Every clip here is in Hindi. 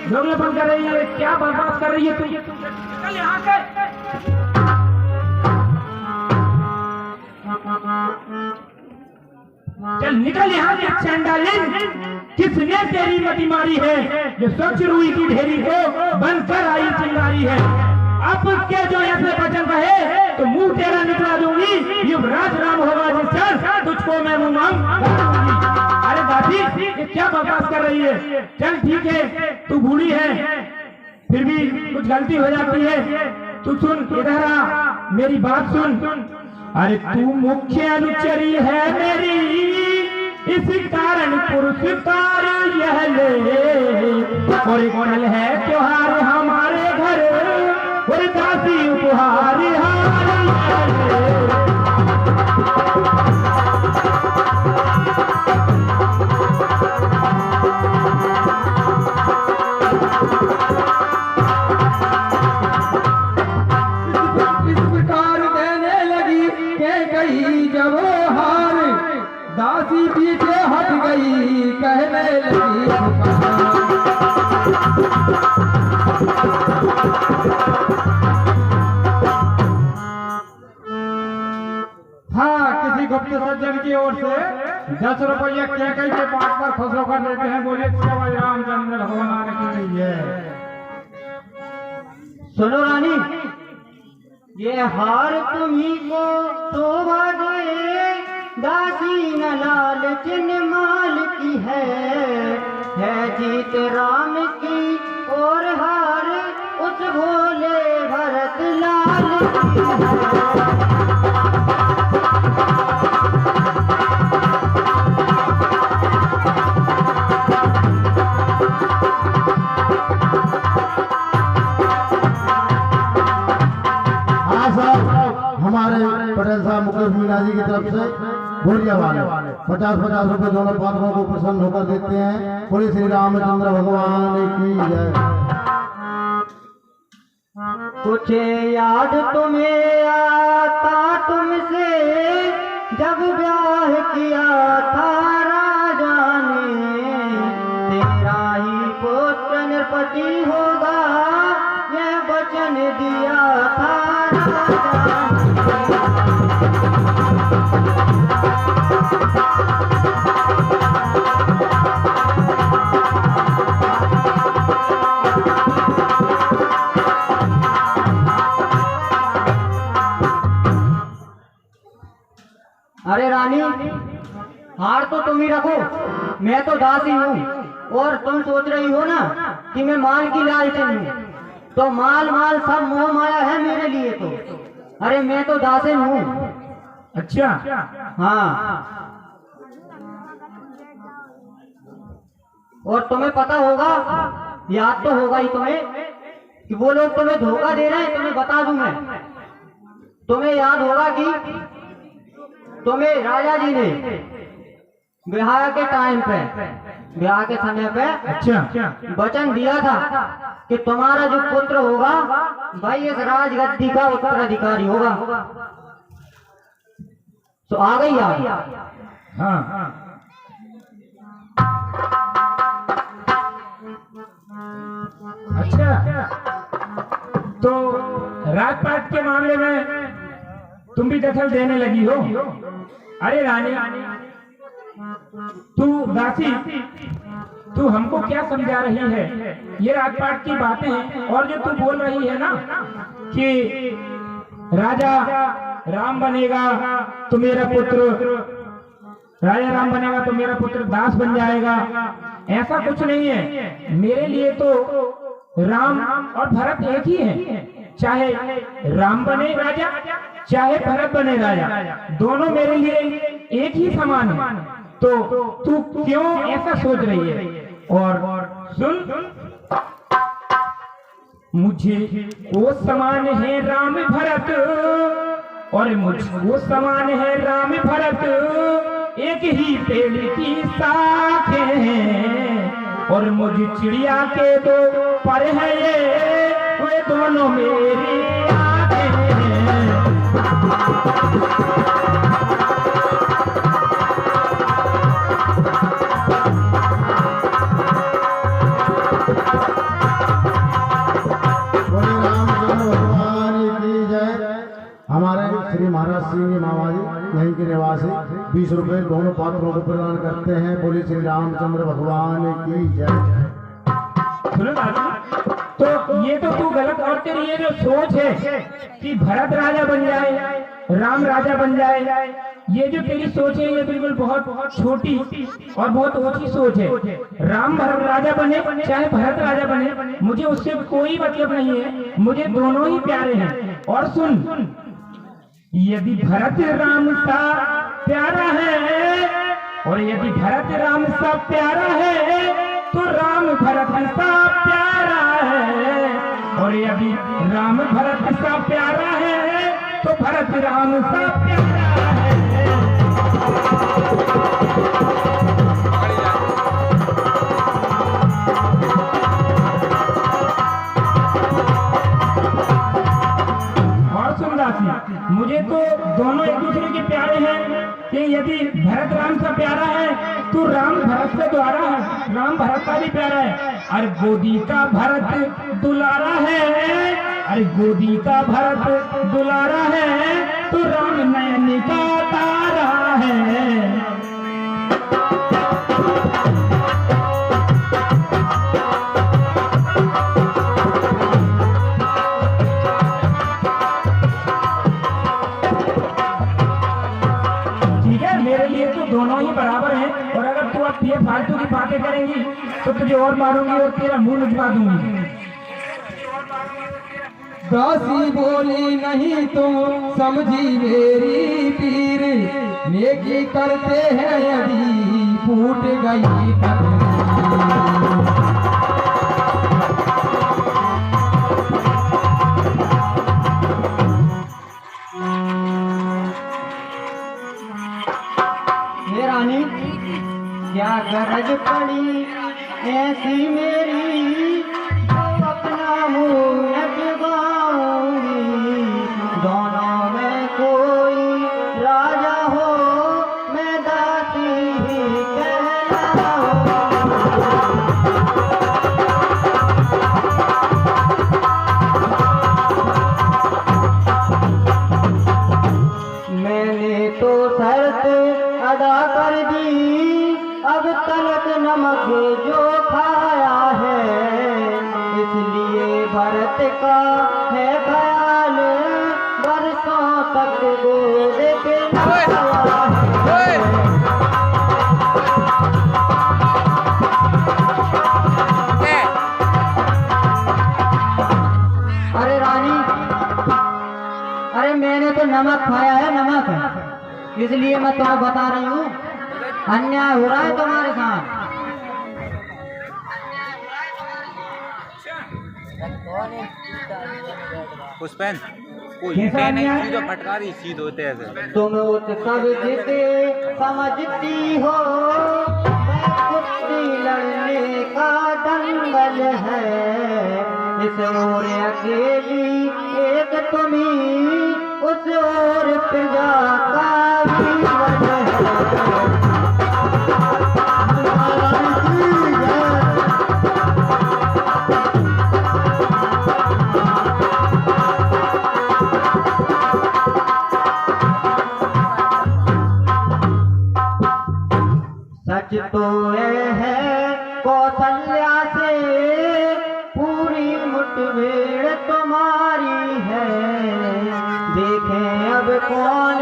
झोगलेपन कर रही है, क्या बर्बाद कर रही है तू? निकल यहाँ से। चल निकल यहाँ से चंडालिन। किसने तेरी मति मारी है? ये स्वच्छ रूई की ढेरी को बनकर आई चिंगारी है। अब के जो ऐसे वचन कहे तो मुंह तेरा निकला दूंगी। युवराज राम होगा जिस क्षण तुझको मैं मुंह मांग दूंगी। अरे दादी ये क्या बकवास कर रही है? चल ठीक है, तू बूढ़ी है, फिर भी कुछ गलती हो जाती है। तू सुन, इधर आ, मेरी बात सुन। अरे तू मुख्य अनुचरी है मेरी, इस कारण पुरस्कार यह ले। और कल है त्योहार हमारे घर, और दासी उपहार इस प्रकार देने लगी के गई जब वो हार, दासी पीछे हट गई कहने लगी किसी गुप्त सज्जन की ओर से 10 रुपया क्या कही के बात पर खुश होकर देते हैं। बोले श्री रामचंद्र भगवान आने के लिए। सुनो रानी, ये हार तुम्ही को शोभा दे, दासी न लालच न माल की है जीत राम की और हार उस भोले भरत लाल की है। हमारे पटेल साहब मुकेश मीना जी की तरफ से बोलिया वाले 50-50 रुपए दोनों पात्रों को प्रसन्न होकर देते हैं। बोले श्री रामचंद्र भगवान की जय। कुछ याद तुम्हें आता तुमसे, जब ब्याह किया था राजा ने, तेरा ही पुत्र नृपति होगा यह वचन दिया था राजा ने। अरे रानी, हार तो तुम ही रखो, मैं तो दासी हूँ। और तुम सोच रही हो ना कि मैं माल की लालचन हूँ, तो माल सब मोह माया है मेरे लिए तो। अरे मैं तो दासिन हूँ। अच्छा हाँ, और तुम्हें पता होगा, याद तो होगा ही तुम्हें कि वो लोग तुम्हें धोखा दे रहे हैं। तुम्हें बता दूं मैं, तुम्हें याद होगा कि तुम्हें राजा जी ने ब्याह के टाइम पे, ब्याह के समय पे अच्छा वचन दिया था कि तुम्हारा जो पुत्र होगा भाई इस राजगद्दी का उत्तराधिकारी होगा। तो आ गई याद? हाँ अच्छा, तो राजपाट के मामले में तुम भी दखल देने लगी हो। अरे रानी, तू दासी, तू हमको क्या समझा रही है? ये राजपाट की बातें हैं। और जो तू बोल रही है ना कि राजा राम बनेगा तो मेरा पुत्र, राजा राम बनेगा तो मेरा पुत्र दास बन जाएगा, ऐसा कुछ नहीं है। मेरे लिए तो राम और भरत एक ही है। चाहे राम बने राजा, चाहे भरत बने राजा, दोनों मेरे लिए एक ही समान है। तो तू क्यों ऐसा सोच रही है? और सुन, मुझे वो समान है राम भरत, और मुझको समान है राम भरत, एक ही पेड़ की शाखें हैं, और मुझे चिड़िया के दो पर है ये, वे दोनों मेरी आंखें हैं। हमारे श्री महाराज सिंह जी मामाजी यहीं के निवासी 20 रुपए दोनों पात्रों को प्रदान करते हैं। बोले श्री रामचंद्र भगवान की जय। सुनो दादी, तो ये तो तू गलत, और तेरी ये जो सोच है कि भरत राजा बन जाए, राम राजा बन जाए, ये जो तेरी सोच है ये बिल्कुल बहुत छोटी और बहुत ऊंची सोच है। राम भरत राजा बने चाहे भरत राजा बने, मुझे उससे कोई मतलब नहीं है, मुझे दोनों ही प्यारे हैं। और सुन, यदि भरत राम सा प्यारा है और यदि भरत राम सा प्यारा है तो राम भरत सा प्यारा है, और यदि राम भरत सा प्यारा है तो भरत राम सा प्यारा है। और सुन दासी, मुझे तो दोनों एक दूसरे के प्यारे हैं कि यदि भरत राम सा प्यारा है तो राम भरत से द्वारा है, राम भरत का भी प्यारा है। अरे गोदी का भरत दुलारा है, अरे गोदी का भरत दुलारा है तो राम नयन का तारा है। मेरे लिए तो दोनों ही बराबर हैं, और अगर तू अब ये फालतू की बातें करेंगी तो तुझे और मारूंगी और तेरा मुंह नुचवा दूंगी। दासी बोली नहीं तुम समझी मेरी पीर, नेकी करते हैं यदि फूट गई तकदीर। रानी क्या गरज पड़ी ऐसी मेरी, अपना मुंह लगाऊंगी। दोनों में कोई राजा हो मैं दासी ही कहलाऊंगी। मैंने तो शर्त अदा कर दी, अब तलक नमक जो खाया है, इसलिए भरत का है ख्याल बरसों तक गोद के नहाया है। अरे रानी, अरे मैंने तो नमक खाया है, नमक है, इसलिए मैं तुम्हें बता रही हूँ अन्याय हो रहा है तुम्हारे साथ। पुष्पेन कोई कैसा नहीं, अन्याय? सीधो फटकारी सीध होते ऐसे। तुम उत्सव जिसे समझती हो, मैं कुश्ती लड़ने का दंगल है। इस ओर अकेली एक तुम्ही, उस ओर प्रजा का जीवन है। सच तो यह है कौशल्या से पूरी मुठभेड़ तुम्हारी है। देखें अब कौन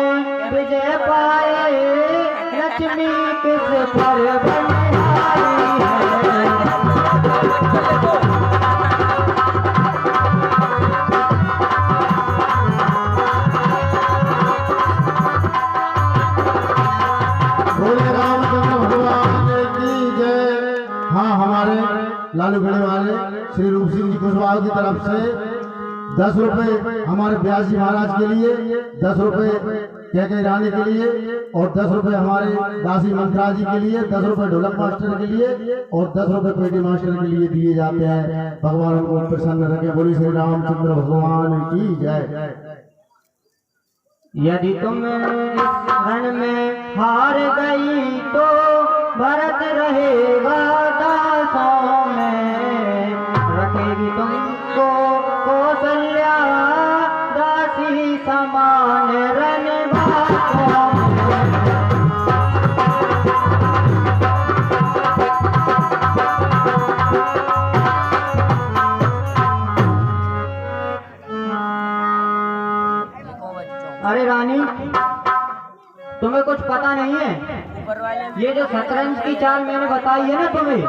विजय पाए, लक्ष्मी किस पर बनिहारी है। बोले रामचंद्र भगवान की जय। हाँ, हमारे लालू गढ़े वाले श्री रूप सिंह जी कुशवाहा की तरफ से 10 रुपए हमारे व्यास जी महाराज के लिए, 10 रुपए कैके रानी के लिए, और 10 रुपए हमारे दासी मंत्रा जी के लिए, 10 रुपए ढोलक मास्टर के लिए और 10 रुपए पेटी मास्टर के लिए दिए जाते हैं। भगवान उनको प्रसन्न रखे। बोली श्री रामचंद्र भगवान की जय। यदि तुम इस रण में हार गई तो भरत रहेगा दासों में, रखेगी तुमको कौशल्या दासी समा अरे रानी, तुम्हें कुछ पता नहीं है? ये जो शतरंज की चाल मैंने बताई है ना तुम्हें,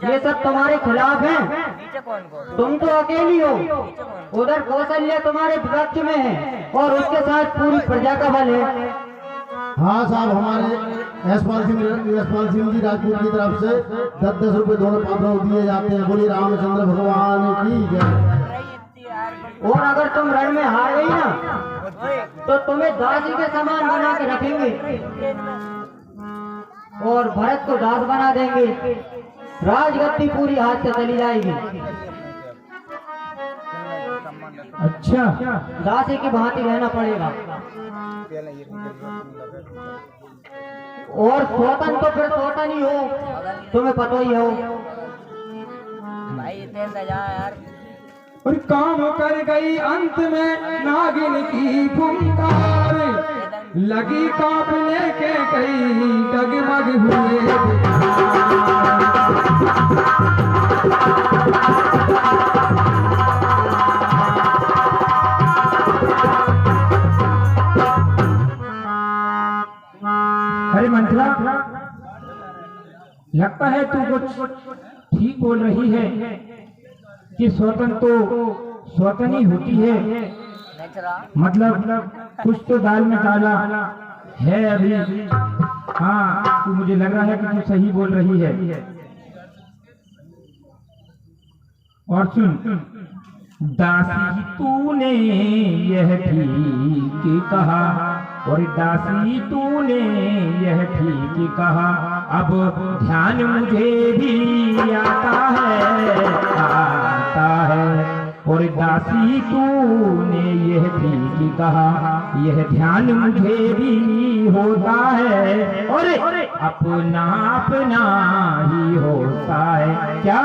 ये सब तुम्हारे खिलाफ है। तुम तो अकेली हो, उधर कौशल्या तुम्हारे विपक्ष में है और उसके साथ पूरी प्रजा का बल है। हाँ साहब, हमारे यशपाल सिंह जी राजपूत की तरफ से 10-10 रुपए दोनों पात्रों को दिए जाते हैं। बोलिए रामचंद्र भगवान की जय। और अगर तुम रण में हार गई ना तो तुम्हें दासी के समान बना के रखेंगे और भरत को दास बना देंगे। राजगद्दी पूरी हाथ से चली जाएगी। अच्छा, दासी की भांति रहना पड़ेगा। और स्वतन तो फिर स्वतन ही हो, तुम्हें पता ही हो। और काम कर गई अंत में नागिन की फुंकार, लगी कांपने के कई डगमग हुए। अरे मंथरा, लगता है तू कुछ ठीक बोल रही है कि स्वतन तो स्वतन ही होती है। मतलब कुछ तो दाल में काला है अभी। हाँ, तू मुझे लग रहा है कि तू सही बोल रही है। और सुन, दासी तूने यह ठीक कहा, और दासी तूने यह ठीक कहा। अब ध्यान मुझे भी आता है, और दासी तूने यह ठीक कहा, यह ध्यान मुझे भी होता है। और अपना अपना ही होता है। क्या?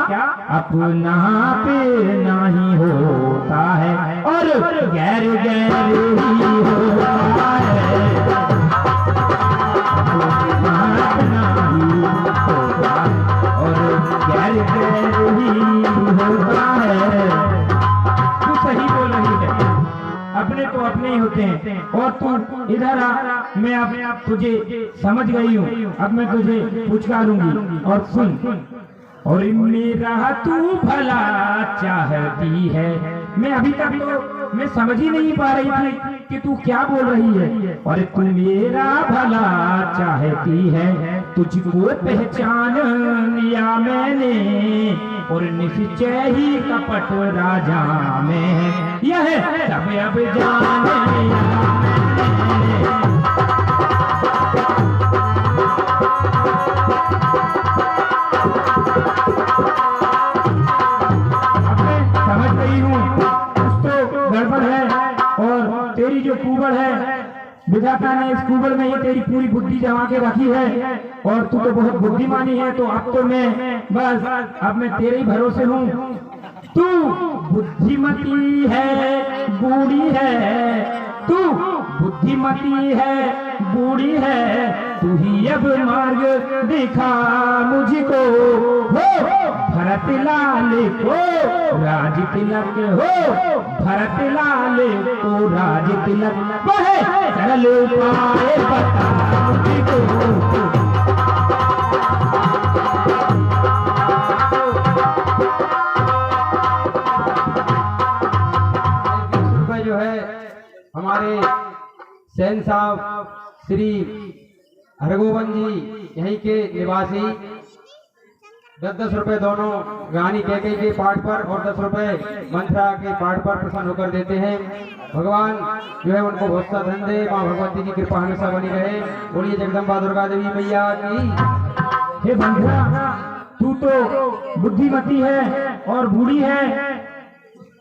अपना अपना ही होता है, और गैर गैर ही होता है। अपना अपना ही होता है, और गैर गैर ही होता है। तू सही बोल रही है, अपने तो अपने ही होते हैं। और तू इधर आ, मैं अब तुझे समझ गई हूँ। अब मैं तुझे पुचकारूंगी। और सुन, और मेरा तू भला चाहती है। मैं अभी तक तो मैं समझ ही नहीं पा रही थी कि तू क्या बोल रही है। और तू मेरा भला चाहती है, तुझको पहचान लिया मैंने, और निश्चय ही कपट राजा में है, यह सब अब जान लिया मैंने। समझ गई हूँ कुछ तो गड़बड़ है, और तेरी जो कुबड़ है, विधाता ने इस कुबड़ में ये तेरी पूरी बुद्धि जमा के रखी है, और तू तो बहुत बुद्धिमानी है। तो अब तो मैं बस अब मैं तेरे ही भरोसे हूँ। तू बुद्धिमती है, बूढ़ी है, तू बुद्धिमती है, बूढ़ी है, तू ही अब मार्ग दिखा मुझको। हो भरत लाल को राज तिलक, हो भरत लाल को राज तिलक, वह सरल उपाय बता मुझको। जो है हमारे सेन साहब श्री हरगोबन जी यहीं के निवासी 10-10 रुपए दोनों रानी कैकेयी के पाठ पर और 10 रुपए मंत्रा के पाठ पर प्रसन्न होकर देते हैं। भगवान जो है उनको बहुत सा धन दे, माँ भगवती की कृपा हमेशा बनी रहे। बोलिए जगदम्बा दुर्गा देवी मैया की। हे मंत्रा, तू तो बुद्धिमती है और बूढ़ी है।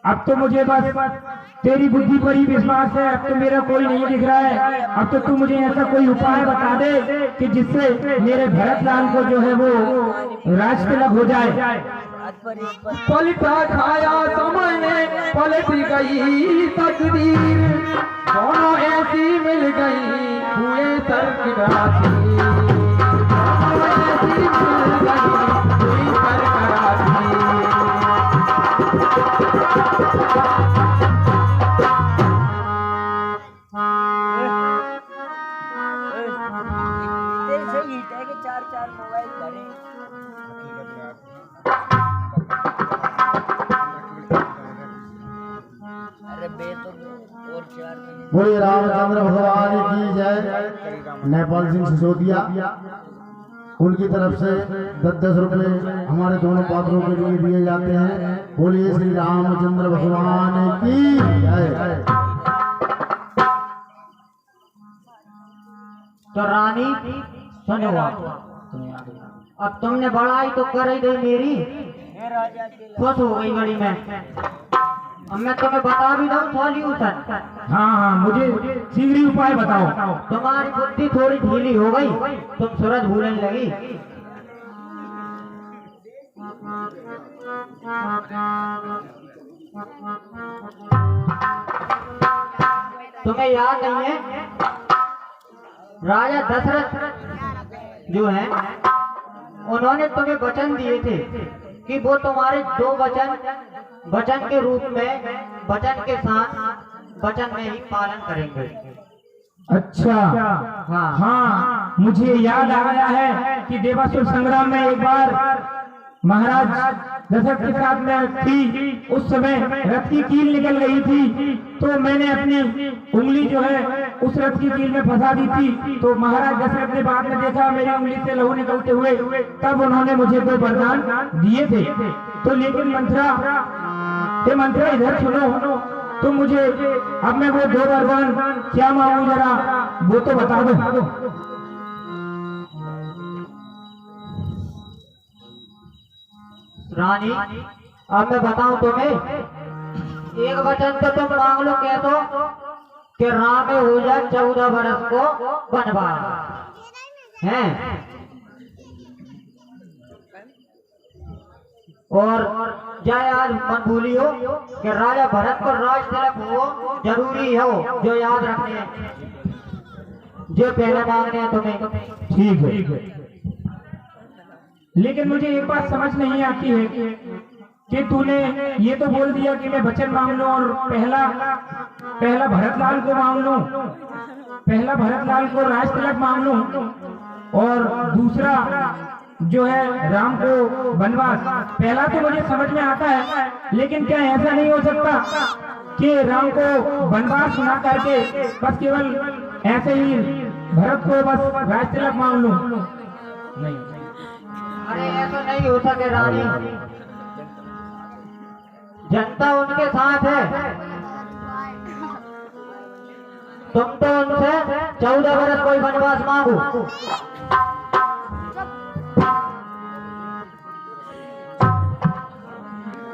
अब तो मुझे बस तेरी बुद्धि पर ही विश्वास है। अब तो मेरा कोई नहीं दिख रहा है। अब तो तू मुझे ऐसा कोई उपाय बता दे कि जिससे मेरे भरत लाल को जो है वो राज तिलक हो जाए। पलटा खाया समय ने पलट गई तकदीर, दोनों ऐसी मिल गई हुए सर्ग राशि, दोनों ऐसी मिल गई हुई सर्ग राशि। बोले रामचंद्र भगवान की जय। नेपाल सिंह सिसोदिया, उनकी तरफ से 10-10 रुपए हमारे दोनों पात्रों के लिए दिए जाते हैं। बोलिए श्री रामचंद्र भगवान की जय। तो रानी सुनो, अब तुमने बड़ाई तो कर ही दी मेरी, खुश हो गई बड़ी मैं। अब मैं तुम्हें बता भी दूं सॉल्यूशन। हाँ हाँ, मुझे शीघ्र उपाय बताओ। तुम्हारी बुद्धि थोड़ी ढीली हो गई, तुम सूरज भूलने लगी। तुम्हें याद नहीं है, राजा दशरथ जो है उन्होंने तुम्हें वचन दिए थे कि वो तुम्हारे 2 वचन के रूप में, वचन के साथ वचन में ही पालन करेंगे। अच्छा हाँ हाँ, मुझे याद आ गया है कि देवासुर संग्राम में एक बार महाराज दशरथ के साथ में थी, उस समय रथ की कील निकल गई थी, तो मैंने अपनी उंगली जो है उस रथ की कील में फंसा दी थी। तो महाराज दशरथ ने बाद में देखा मेरी उंगली से लहू निकलते हुए, तब उन्होंने मुझे 2 वरदान दिए थे। तो लेकिन मंत्रा इधर सुनो, तो मुझे अब मैं वो 2 वरदान क्या मांगू, जरा वो तो बता दो। रानी अब मैं बताऊं तुम्हें, एक वचन तो तुम मांग लो, कह दो कि राम में हो जाए 14 बरस को बनवास है, और जय आज मन भूलियो कि राजा भरत को राज तिलक हो जरूरी हो, जो याद रखने हैं, जो पहले मांगने हैं तुम्हें। ठीक है, लेकिन मुझे एक बात समझ नहीं आती है कि तूने ये तो बोल दिया कि मैं वचन मांग लूं, और पहला भरतलाल को मांग लूं, पहला भरतलाल को राज तिलक मांग लूं, और दूसरा जो है राम को वनवास। पहला तो मुझे समझ में आता है, लेकिन क्या ऐसा नहीं हो सकता कि राम को वनवास ना करके बस केवल ऐसे ही भरत को बस राज तिलक मांग लूं? नहीं, अरे ऐसा नहीं हो सके रानी, जनता उनके साथ है, तुम तो उनसे 14 बरस कोई वनवास मांगो।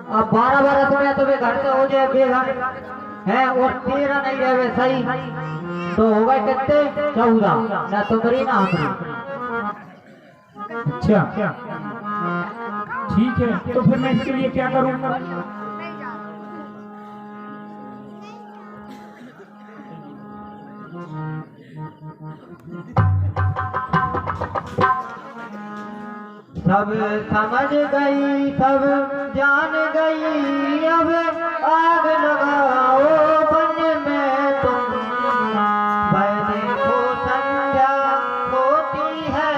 अब 12 बरस में तुम्हें घर से हो जाए बेघर है, और 13 नहीं रहे सही, तो हो गए कितने? 14, ना तुम्हारी ना हमारी। अच्छा ठीक है, तो फिर मैं इसके लिए क्या करूंगा? सब समझ गई, सब जान गई, अब आग लगाओ बन में तुम, बने को संध्या होती है,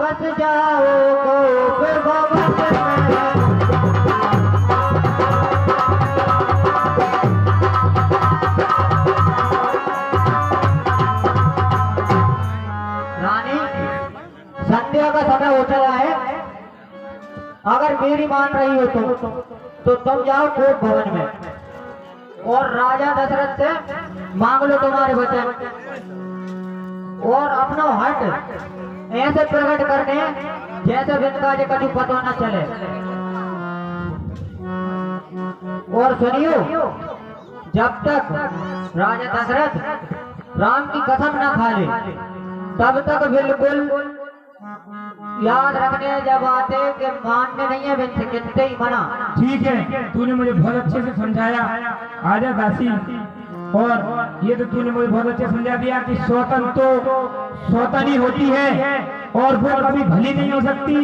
बस जाओ गोप भवन में। रानी संध्या का समय हो चला है, अगर मेरी मान रही हो तो तुम जाओ कोट भवन में और राजा दशरथ से मांग लो तुम्हारे वचन, और अपना हट ऐसे प्रकट करने जैसे जिनका जे कभी पता न चले। और सुनियो, जब तक राजा दशरथ राम की कसम न खा ले तब तक बिल्कुल याद रखने जब आते कि मानने नहीं है, बिन कितने ही मना। ठीक है, तूने मुझे बहुत अच्छे से समझाया आजा दासी, और ये तो तूने मुझे बहुत अच्छे समझा दिया कि सौतन तो सौतन ही होती है और वो कभी भली नहीं हो सकती।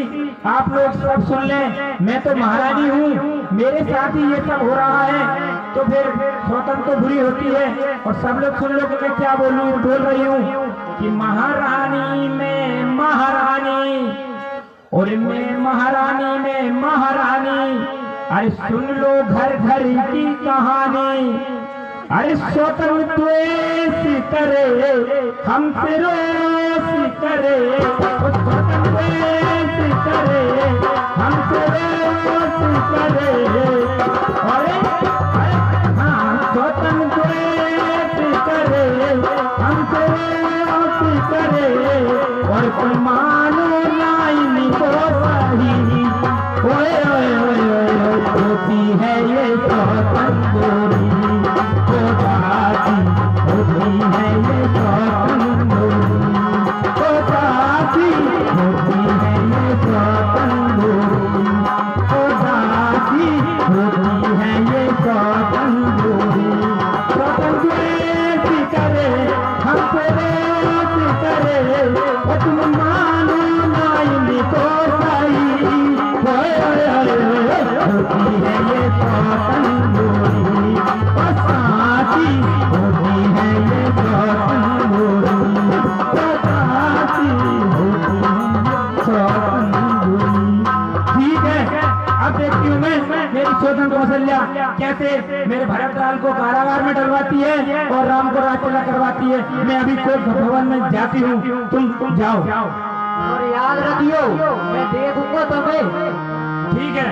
आप लोग सब सुन लें, मैं तो महारानी हूँ, मेरे साथ ही ये सब हो रहा है, तो फिर सौतन तो बुरी होती है। और सब लोग सुन लो कि मैं क्या बोल रही हूँ कि महारानी में महारानी, और मैं महारानी में महारानी, अरे सुन लो घर घर की कहानी, अरे स्वतन द्वेष करे हमसे रोष करे, स्वतन द्वेष करे हमसे रोष करे, अरे हाँ स्वतन द्वेष करे हमसे रोष करे, और तुम मानो लाइन को सही, ओए ओए ओए ओए होती है ये स्वतन गोरी, होती है ये स्वतन गोरी, होती है ये स्वतन गोरी, होती है ये स्वतन गोरी, स्वतन द्वेष करे हमसे रोष करे, और तुम मानो नाइन को सही, होती है ये स्वतन गोरी, साथी होती है ये स्वतन गोरी, साथी होती है स्वतन गोरी। ठीक है, अब देखती हूँ मैं मेरी स्वतन कौशल्या कैसे मेरे भरतलाल को कारागार में डलवाती है और राम को राजचला करवाती है। मैं अभी कोर्ट भवन में जाती हूँ, तुम जाओ। और याद रखियो मैं देखूंगा तुम्हें। ठीक है।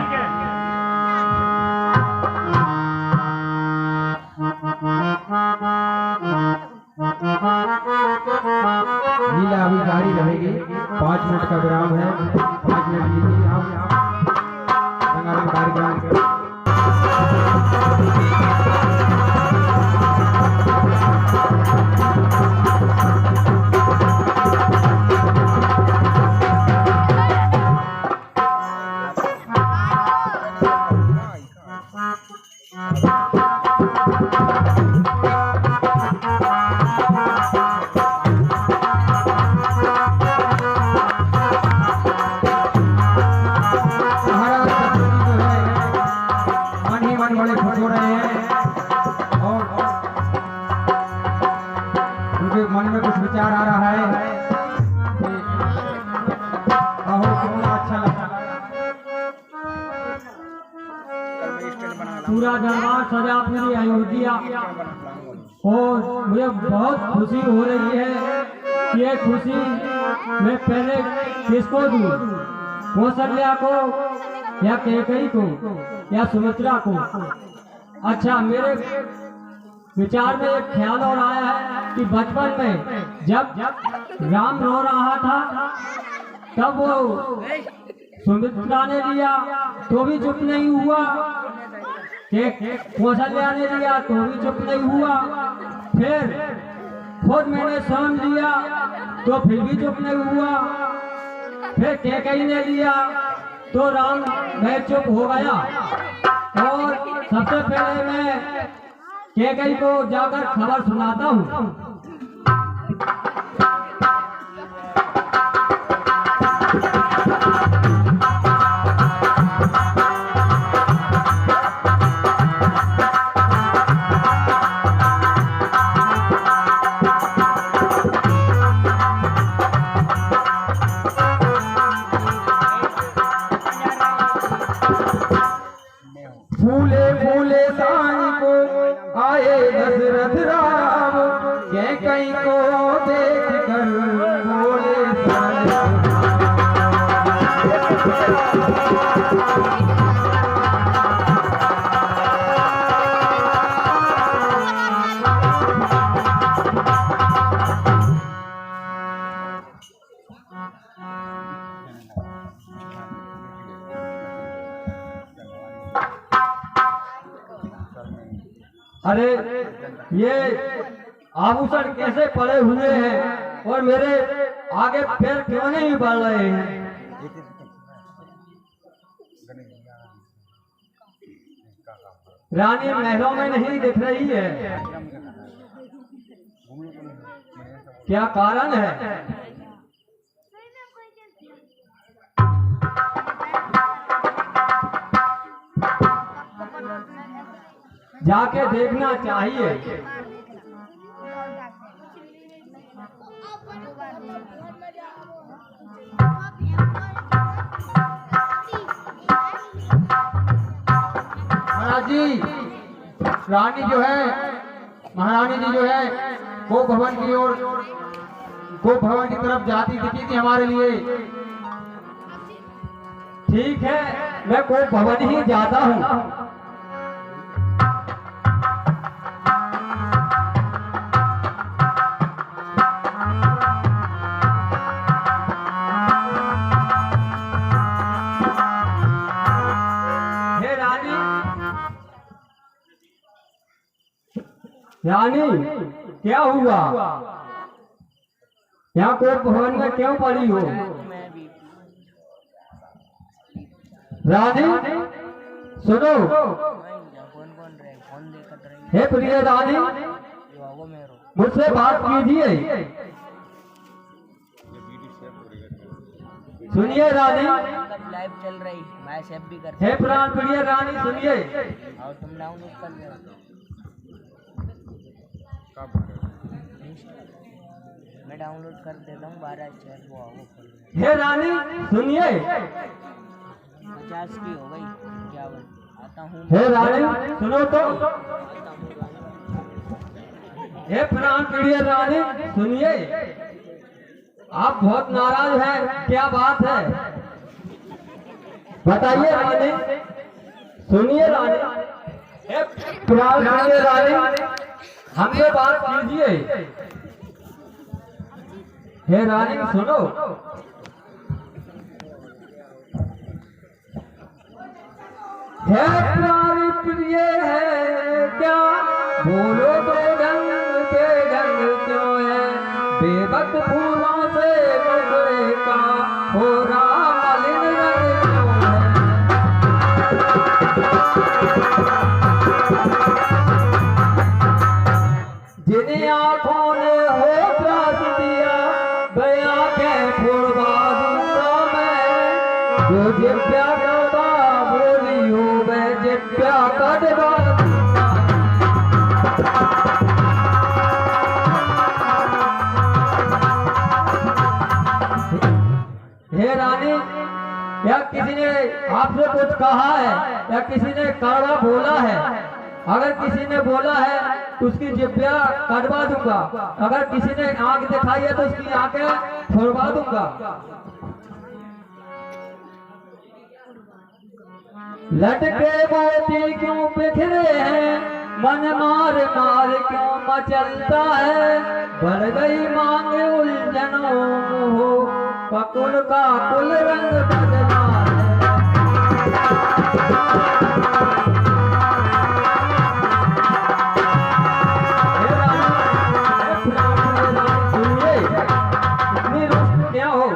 लीला अभी जारी रहेगी, 5 मिनट का विराम है, 5 मिनट लीजिए आप रंगारंग कार्यक्रम। बड़े खुश हो रहे हैं और उनके मन में कुछ विचार आ रहा है कि कितना अच्छा लगा। पूरा दरबार सजा पूरी अयोध्या और मुझे बहुत खुशी हो रही है। ये खुशी मैं पहले किसको दूं, कौशल्या को या कैकेयी को या सुमित्रा को। अच्छा, मेरे विचार में एक ख्याल और आया है कि बचपन में जब राम रो रहा था तब वो सुमित्रा ने लिया तो भी चुप नहीं हुआ, कौशल्या ने लिया तो भी चुप नहीं हुआ, फिर खुद मैंने स्वयं लिया तो फिर भी चुप नहीं हुआ, फिर कैकेयी ने लिया तो राम मैं चुप हो गया। और सबसे पहले मैं कैकेयी को जाकर खबर सुनाता हूँ। फूले फूले साई को आए दशरथ राम, कैकेयी को देख कर बोले अरे ये आभूषण कैसे पड़े हुए हैं और मेरे आगे पैर क्यों नहीं बढ़ रहे हैं? रानी महलों में नहीं दिख रही है, क्या कारण है? जाके देखना चाहिए। महाराज जी, रानी जो है महारानी जी जो है को भवन की ओर को भवन की तरफ जाती दिखी थी हमारे लिए। ठीक है, मैं को भवन ही जाता हूँ। रानी, क्या हुआ? यहाँ कोर्ट भवन में क्यों पड़ी हो? रानी सुनो, हे प्रिय रानी, मुझसे बात कीजिए। सुनिए रानी, लाइव चल रही, मैं सेव भी करता हे प्राण प्रिय रानी सुनिए। और तुम डाउनलोड कर लो। मैं डाउनलोड कर देता हूँ 12 चैट वो हे रानी सुनिए। 50 की हो गई 51। आता हूँ। हे रानी सुनो तो। हे प्राण प्रिय रानी सुनिए। आप बहुत नाराज हैं, क्या बात है? बताइए रानी। सुनिए रानी, हे प्राण प्रिय रानी, हमसे बात कीजिए। हे रानी सुनो। है प्यार प्रिय है क्या, बोलो तो ढंग के ढंग क्यों है, बेवक्त फूलों से गुजरे का हो रहा मलिन रंग क्यों है। जिन्हें आँखों ने हो त्रास दिया, बया के फोड़वा दूंगा मैं, जो जिप्या करवा बोली हो मैं जिप्या कटवा दूंगा। हे रानी, या किसी ने आपसे कुछ कहा है या किसी ने कड़वा बोला है? अगर किसी ने बोला है तो उसकी जिब्या कटवा दूंगा, अगर किसी ने आंख दिखाई है तो उसकी आंखें फोड़वा दूंगा। लटके मोती क्यों बिखरे हैं, मन मार मार क्यों मचलता है, बढ़ गई मांग उलझनों हो, ककुल का कुल रंग बदला है। क्या हो,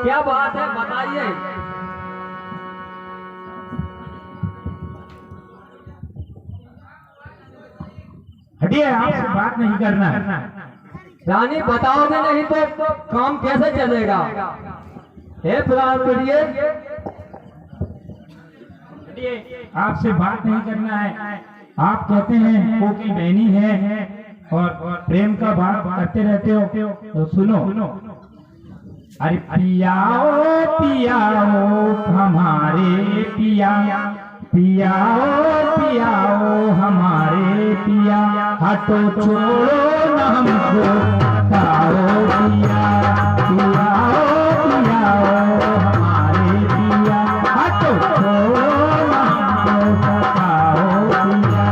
क्या बात है बताइए। हटिए, आपसे बात नहीं करना। रानी बताओगे नहीं तो काम कैसे चलेगा? हे प्राण प्रिय, आपसे बात नहीं करना है। आप कहते हैं वो की बहनी है और प्रेम का बात करते रहते हो, तो सुनो। अरे पियाओ पियाओ हमारे पिया, पियाओ पियाओ हमारे पिया, हटो छोड़ो न हमको बताओ पिया, पियाओ पियाओ हमारे पिया, हटो छोड़ो न हमको बताओ पिया।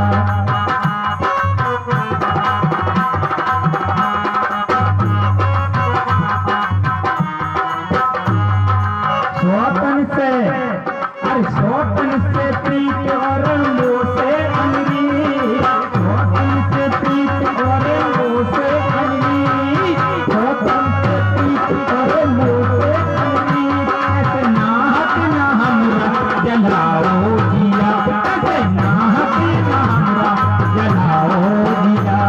स्वतन से, अरे स्वतन से प्रीत और मोह से अनगी, स्वतन से प्रीत और मोह से अनगी, स्वतन से प्रीत और मोह से अनगी, ऐसे नाहक ना हमरा जलाओ जिया, ऐसे नाहक ना हमरा जलाओ जिया,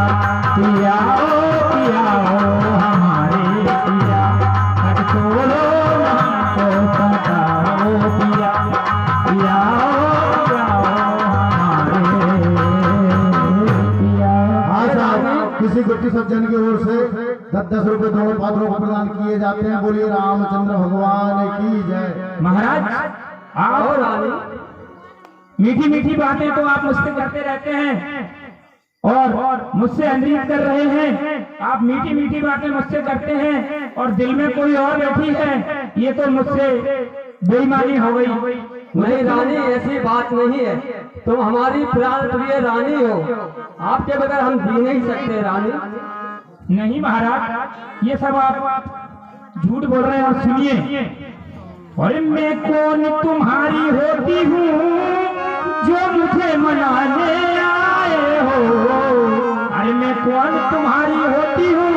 पियाओ पियाओ हमारे पिया, हट छोड़ो पिया, पियाओ पियाओ हमारे पिया। आज आप किसी गुट्टी सज्जन की ओर से 10-10 रुपए दोनों पात्रों को प्रदान किए जाते हैं। बोलिए रामचंद्र भगवान की जय। महाराज, आप मीठी मीठी बातें तो आप मुझसे करते रहते हैं, और मुझसे अनुरोध कर रहे हैं। आप मीठी मीठी बातें मुझसे करते हैं और दिल में कोई और बैठी है, ये तो मुझसे बेईमानी हो गई। नहीं रानी, ऐसी बात नहीं है। तुम हमारी प्राण प्रिय रानी हो, आपके बगैर हम जी नहीं सकते रानी। नहीं महाराज, ये सब आप झूठ बोल रहे हैं। और सुनिए, और मैं कौन तुम्हारी होती हूँ जो मुझे मनाने आए हो। अरे मैं कौन तुम्हारी होती हूँ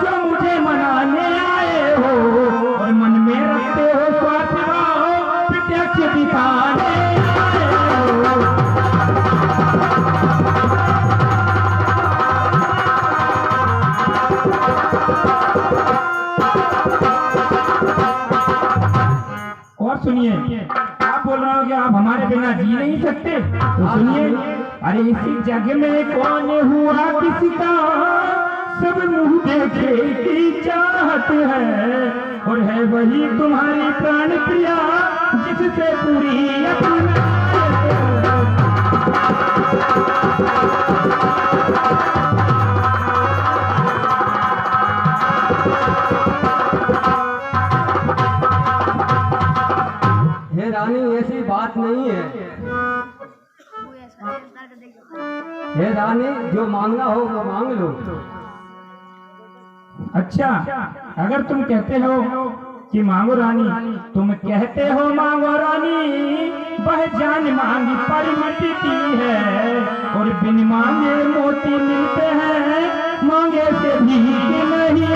जो मुझे मनाने आए हो। और मन में रखते हो स्वार्थ भाव, प्रत्यक्ष दिखाने आए हो। और सुनिए, आप बोल रहे हो कि आप हमारे बिना जी नहीं सकते, तो सुनिए। अरे इसी जग में कौन हुआ किसी का, सब मुंह देखे की चाहत है। और है वही तुम्हारी प्राण प्रिया जिससे पूरी अपना। हे रानी, ऐसी बात नहीं है। हे रानी, जो मांगना हो वो मांग लो। अच्छा, अगर तुम कहते हो कि मांगो रानी, तुम कहते हो मांगो रानी, वह जान मांगी पर मिटती है। और बिन मांगे मोती मिलते हैं, मांगे से भी नहीं।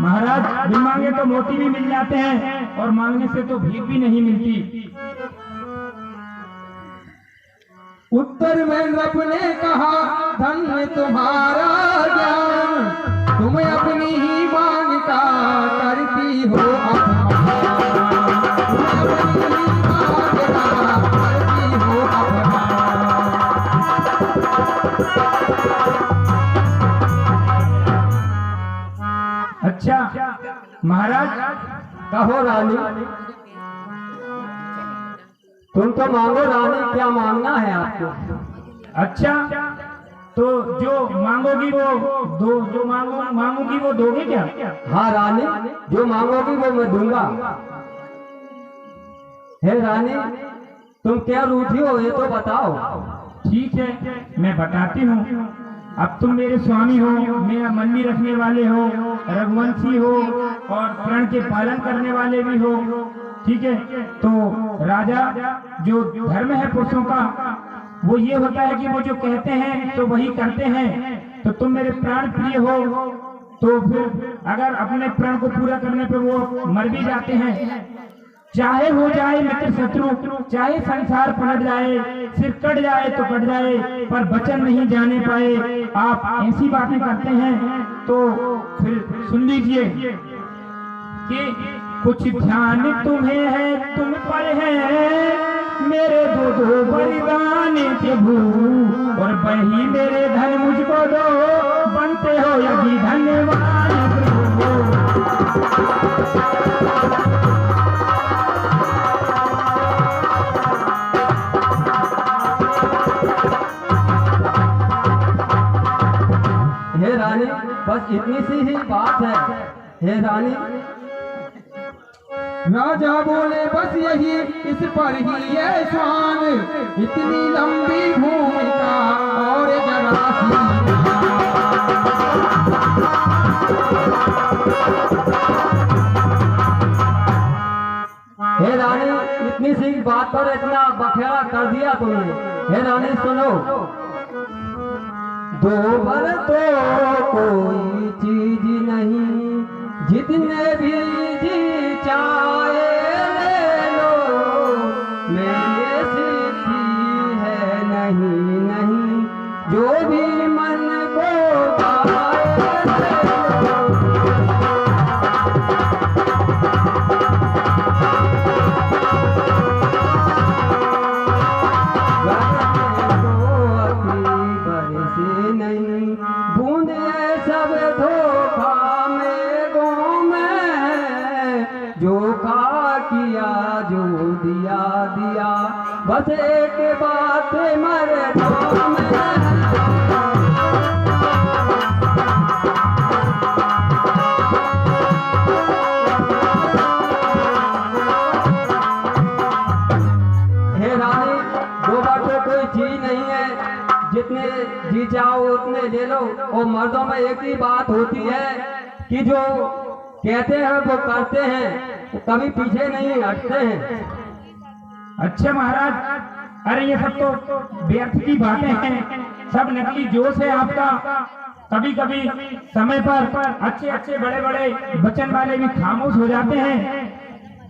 महाराज, बिन मांगे तो मोती भी मिल जाते हैं और मांगने से तो भीख भी नहीं मिलती। उत्तर में रब ने कहा, धन्य तुम्हारा ज्ञान, तुम अपनी ही मांग का करती हो अपमान। तुम अपनी ही मांग का करती हो अपमान। अच्छा महाराज, कहो रानी, तुम तो मांगो रानी, क्या मांगना है आपको? अच्छा, तो जो मांगोगी वो दो, जो मांगोगी वो दोगे क्या? हाँ रानी, जो मांगोगी वो मैं दूंगा। हे रानी, तुम क्या रूठी हो ये तो बताओ। ठीक है, मैं बताती हूँ। अब तुम मेरे स्वामी हो, मेरा मन भी रखने वाले हो, रघुवंशी हो और प्रण के पालन करने वाले भी हो। ठीक है, तो राजा, जो धर्म है पुरुषों का, वो ये होता है कि वो जो कहते हैं तो वही करते हैं। तो तुम मेरे प्राण प्रिय हो, तो फिर अगर अपने प्रण को पूरा करने पे वो मर भी जाते हैं, चाहे हो जाए मित्र शत्रु, चाहे संसार पलट जाए, सिर कट जाए तो कट जाए, पर वचन नहीं जाने पाए। आप ऐसी बातें करते हैं, तो फिर सुन लीजिए कि कुछ ध्यान तुम्हें है, तुम पर है मेरे दो दो बलिदान प्रभु। और वही मेरे धन मुझको दो, बनते हो यदि धन्यवाद प्रभु। हे रानी, बस इतनी सी ही बात है। हे रानी, राजा बोले बस यही, इस पर ही है शान, इतनी लंबी भूमिका और जरा सी। हे रानी, इतनी सी बात पर इतना बखेड़ा कर दिया तुमने। हे रानी सुनो, दो पर तो कोई चीज नहीं, जितने भी जी चाहे ले लो, मेरे सिद्धि है नहीं नहीं, जो भी मन को चाहे ले लो। बूंद ये सब जो का किया जो दिया दिया, बस एक बात मर्दों में। हे रानी, दो बातों कोई चीज नहीं है, जितने जी चाहो उतने ले लो। और मर्दों में एक ही बात होती है कि जो कहते हैं वो करते हैं, कभी पीछे नहीं हटते हैं। अच्छा महाराज, अरे ये सब तो व्यर्थ की बातें हैं, सब नकली जोश है आपका। कभी कभी समय पर अच्छे अच्छे बड़े बड़े वचन वाले भी खामोश हो जाते हैं।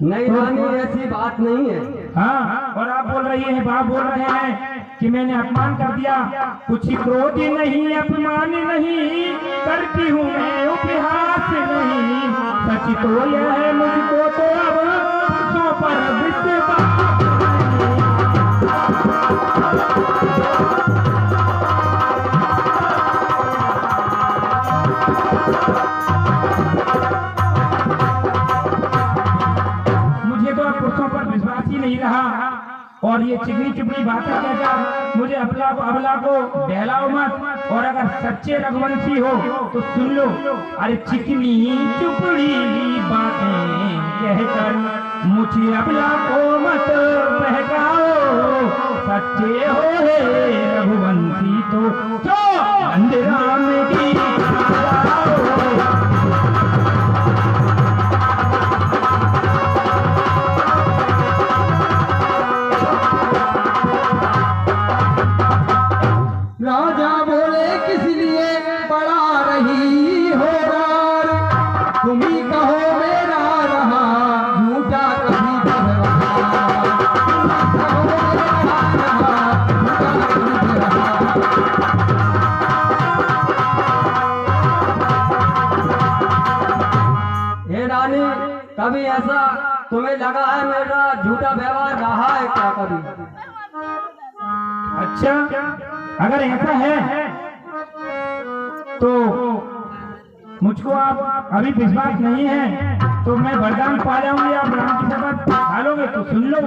नहीं रानी, ऐसी बात नहीं है। हाँ, और आप बोल रही हैं, बाप बोल रहे हैं कि मैंने अपमान कर दिया। कुछ क्रोध नहीं, अपमान नहीं करती हूँ मैं, उपहास नहीं। सच तो यह है, मुझको तो अब पुरुषों पर विश्वास विश्वास ही नहीं रहा। और ये चिकनी चुपड़ी बातें कहकर मुझे अबला को बहलाओ मत। और अगर सच्चे रघुवंशी हो तो सुन लो, अरे चिकनी चुपड़ी बातें कहकर मुझे अबला को मत बहकाओ। सच्चे हो हे रघुवंशी तो अंधराम की राजा बोले किस लिए बड़ा रही हो रार, तुम ही कहो मेरा रहा झूठा कभी भगवान। कहो मेरा रहा झूठा कभी रहा। हे रानी, कभी ऐसा तुम्हें लगा है मेरा झूठा व्यवहार रहा है क्या कभी? अच्छा, अगर ऐसा है तो मुझको आप अभी विश्वास नहीं है तो मैं वरदान पा जाऊंगी। आप राम की शपथ खा लोगे तो सुन लो।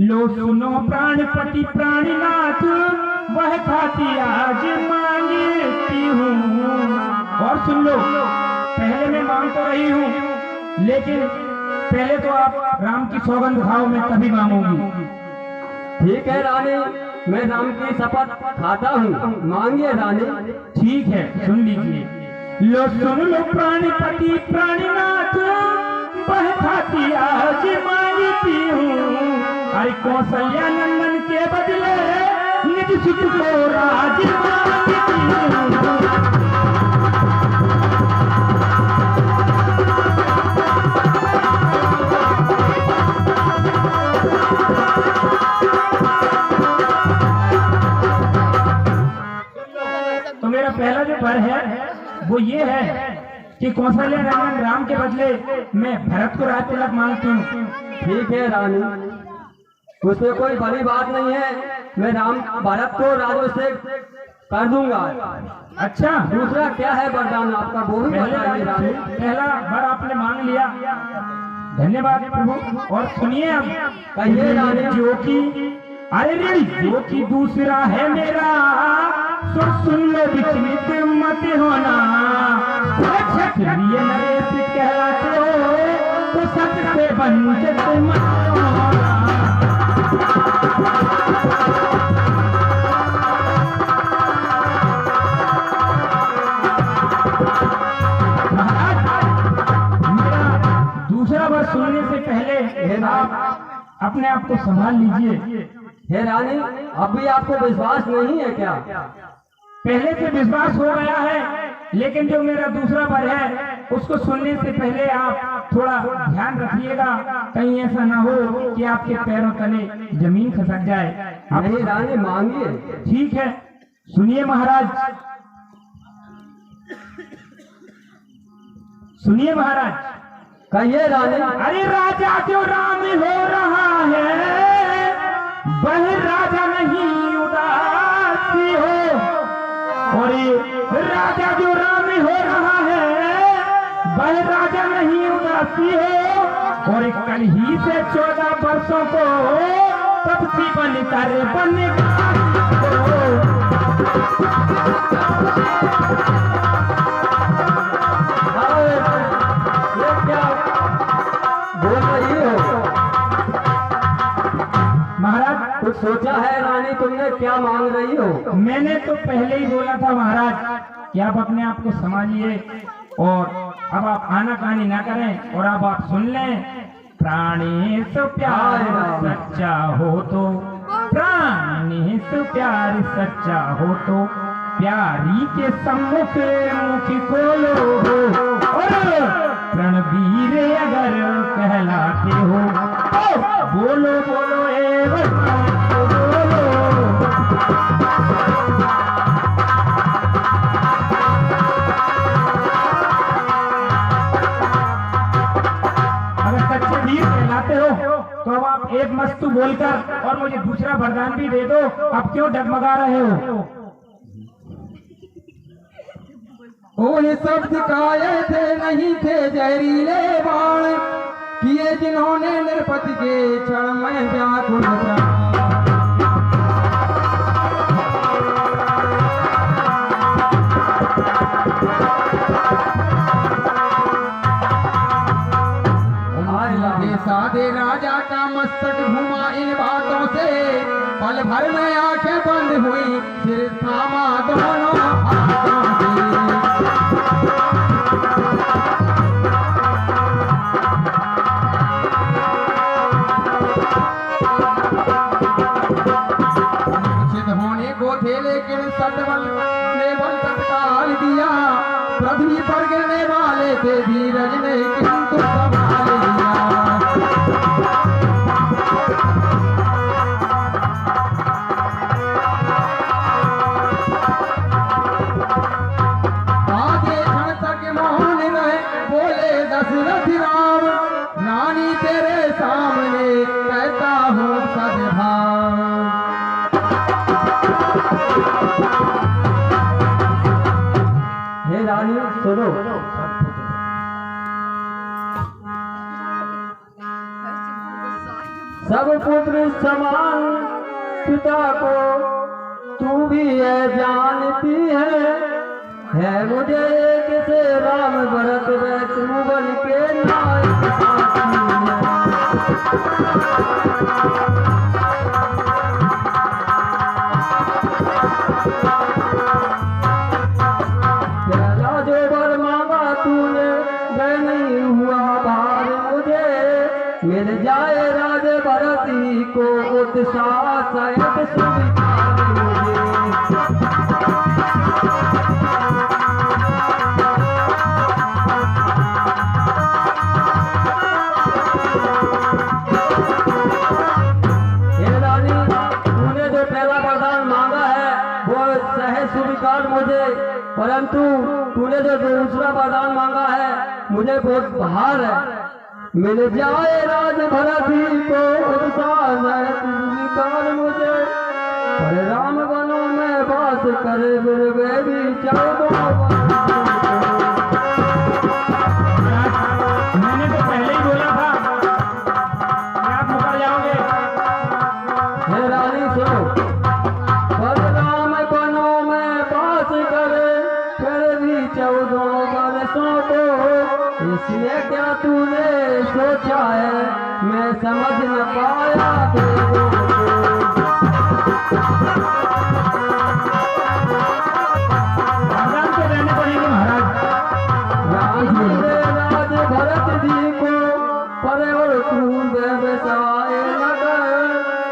लो सुनो प्राणपति प्राणनाथ, वह खाती आज मांगती हूँ। और सुन लो, पहले मैं मांग तो रही हूँ, लेकिन पहले तो आप राम की सौगंध खाओ, मैं तभी मांगूंगी। ठीक है रानी, मैं राम की शपथ खाता हूँ, मांगिए रानी। ठीक है, सुन लीजिए। लो सुन लो प्राणपति प्राणनाथ, वह खाती आज मांगती हूँ। अरे कौशल्या नंदन के बदले निज सुख को राज मांगती हूँ। तो मेरा पहला जो वर है वो ये है कि कौशल्या नंदन राम के बदले मैं भरत को राज तिलक मांगती हूँ। ठीक है रानी, उसमें कोई बड़ी बात नहीं है, मैं राम भरत को राज्याभिषेक कर दूंगा। अच्छा, दूसरा क्या है वरदान आपका, वो भी बताइए रानी। पहला वर आपने मांग लिया, धन्यवाद प्रभु। और सुनिए अब, कहिए रानी। जो कि अरे रे, जो कि दूसरा है मेरा, तो सुन लो विचलित मत होना। क्षत्रिय नरेश कहलाते हो तो सच से वंचित मत होना। मेरा दूसरा बार सुनने से पहले आप अपने आप को संभाल लीजिए। हे रानी, अभी आपको विश्वास नहीं है क्या? पहले से विश्वास हो गया है, लेकिन जो मेरा दूसरा वर है उसको सुनने से पहले आप थोड़ा ध्यान रखिएगा, कहीं ऐसा ना हो कि आपके पैरों तले जमीन खसक जाए। नहीं रानी, मांगिए। ठीक है, सुनिए महाराज, सुनिए महाराज। कहिए रानी। अरे राजा जो राम हो रहा है, वह राजा नहीं उदासी हो। और राजा जो राम हो रहा है, वह राजा नहीं उदासी निवासी हो और कल ही से 14 वर्षों को तपसी बनकर ये क्या बोल रही हो? महाराज कुछ सोचा है रानी तुमने, क्या मांग रही हो? मैंने तो पहले ही बोला था महाराज कि आप अपने आप को संभालिए और अब आप आनाकानी ना करें और अब आप सुन लें। प्राणी सो प्यार सच्चा हो तो, प्राणी सो प्यार सच्चा हो तो प्यारी के सम्मुख मुख खोलो हो और रणवीर अगर कहलाते हो तो बोलो बोलो ए बोलो। अगर सच्चे वीर कहलाते हो तो अब आप एक मस्तु बोलकर और मुझे दूसरा वरदान भी दे दो। आप क्यों डगमगा रहे हो? ओहे शब्द काये थे नहीं थे जहरीले बाण, किए जिन्होंने नृपति के क्षण में व्याकुल प्राण। साधे राजा का मस्तक घुमा इन बातों से, पल भर में आंखें बंद हुई सिर थामा दोनों हाथों से। मूर्छित होने को थे लेकिन सतबल ने बल तत्काल दिया, पृथ्वी पर गिरने वाले थे धीरज ने किंतु संभाल लिया। आगे क्षण तक मौन रहे, बोले दशरथ राम, रानी तेरे सामने कहता हूँ सद्भाव। हे रानी सुनो, सब पुत्र समान पिता को तू भी है जानती है मुझे एक से राम भरत शत्रुघ्न के नायक पहला जो वर मांगा तूने वह नहीं हुआ भार मुझे, मिल जाए राज भरत ही को उत्साह शायद स्वीकार मुझे। हे रानी तूने जो पहला वरदान मांगा है वो सहज स्वीकार मुझे, परंतु तूने जो दूसरा वरदान मांगा है मुझे बहुत भार है। मिल जाए राज भरत ही को उत्साह स्वीकार मुझे, पर राम वनों में वास करे बिरवे भी 14 मैंने तो पहले ही बोला था कि आप मुकर जाओगे। हे रानी सुनो, पर राम वनों में वास करे फिर भी 14 वर्षों को, इसलिए क्या तूने सोचा है मैं समझ न पाया तेरे को। वरदान तो देने पड़ेंगे महाराज। राज भरत जी को परे और क्रूर व्यवसाय लगे,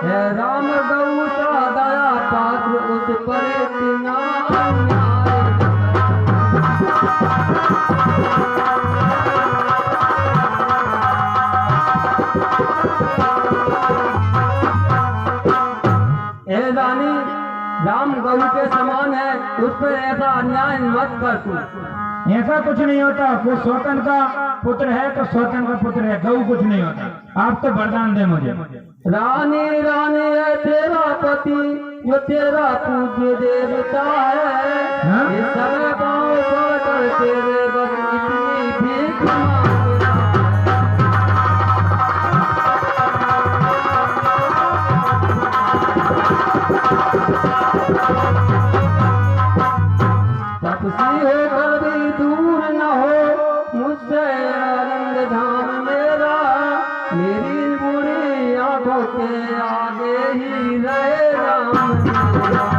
है राम गौ सा दया पात्र उस परे तिना अन्याय। हे रानी राम गौ के समान है, उस पर ऐसा अन्याय मत कर तू। ऐसा कुछ नहीं होता, वो स्वतन का पुत्र है तो स्वतन का पुत्र है, गौ कुछ नहीं होता। आप तो वरदान दे मुझे। रानी रानी है तेरा पति जो तेरा पूज्य देवता है, हाँ? ये समय पाँव पड़कर तेरे बस इतनी भीख मांगता है। के आगे ही रहे राम तेरा।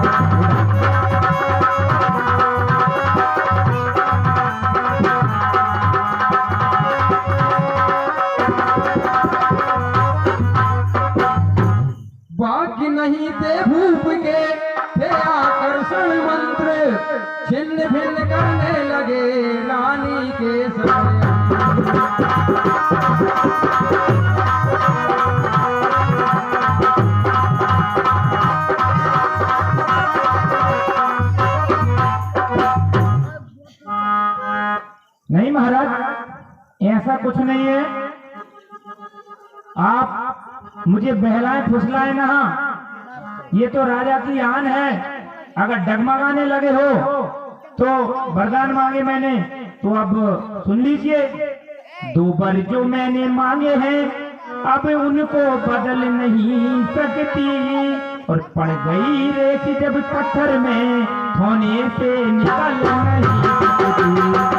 बाकी नहीं थे भूप के थे आकर्षण मंत्र, छिन्न भिन्न करने लगे रानी के समय। नहीं महाराज, ऐसा कुछ नहीं है। आप मुझे बहलाए फुसलाए ना, ये तो राजा की आन है। अगर डगमगाने लगे हो तो वरदान मांगे मैंने, तो अब सुन लीजिए। 2 वर जो मैंने मांगे हैं अब उनको बदल नहीं सकती, और पड़ गई रेख जब पत्थर में होने से निकल नहीं सकती।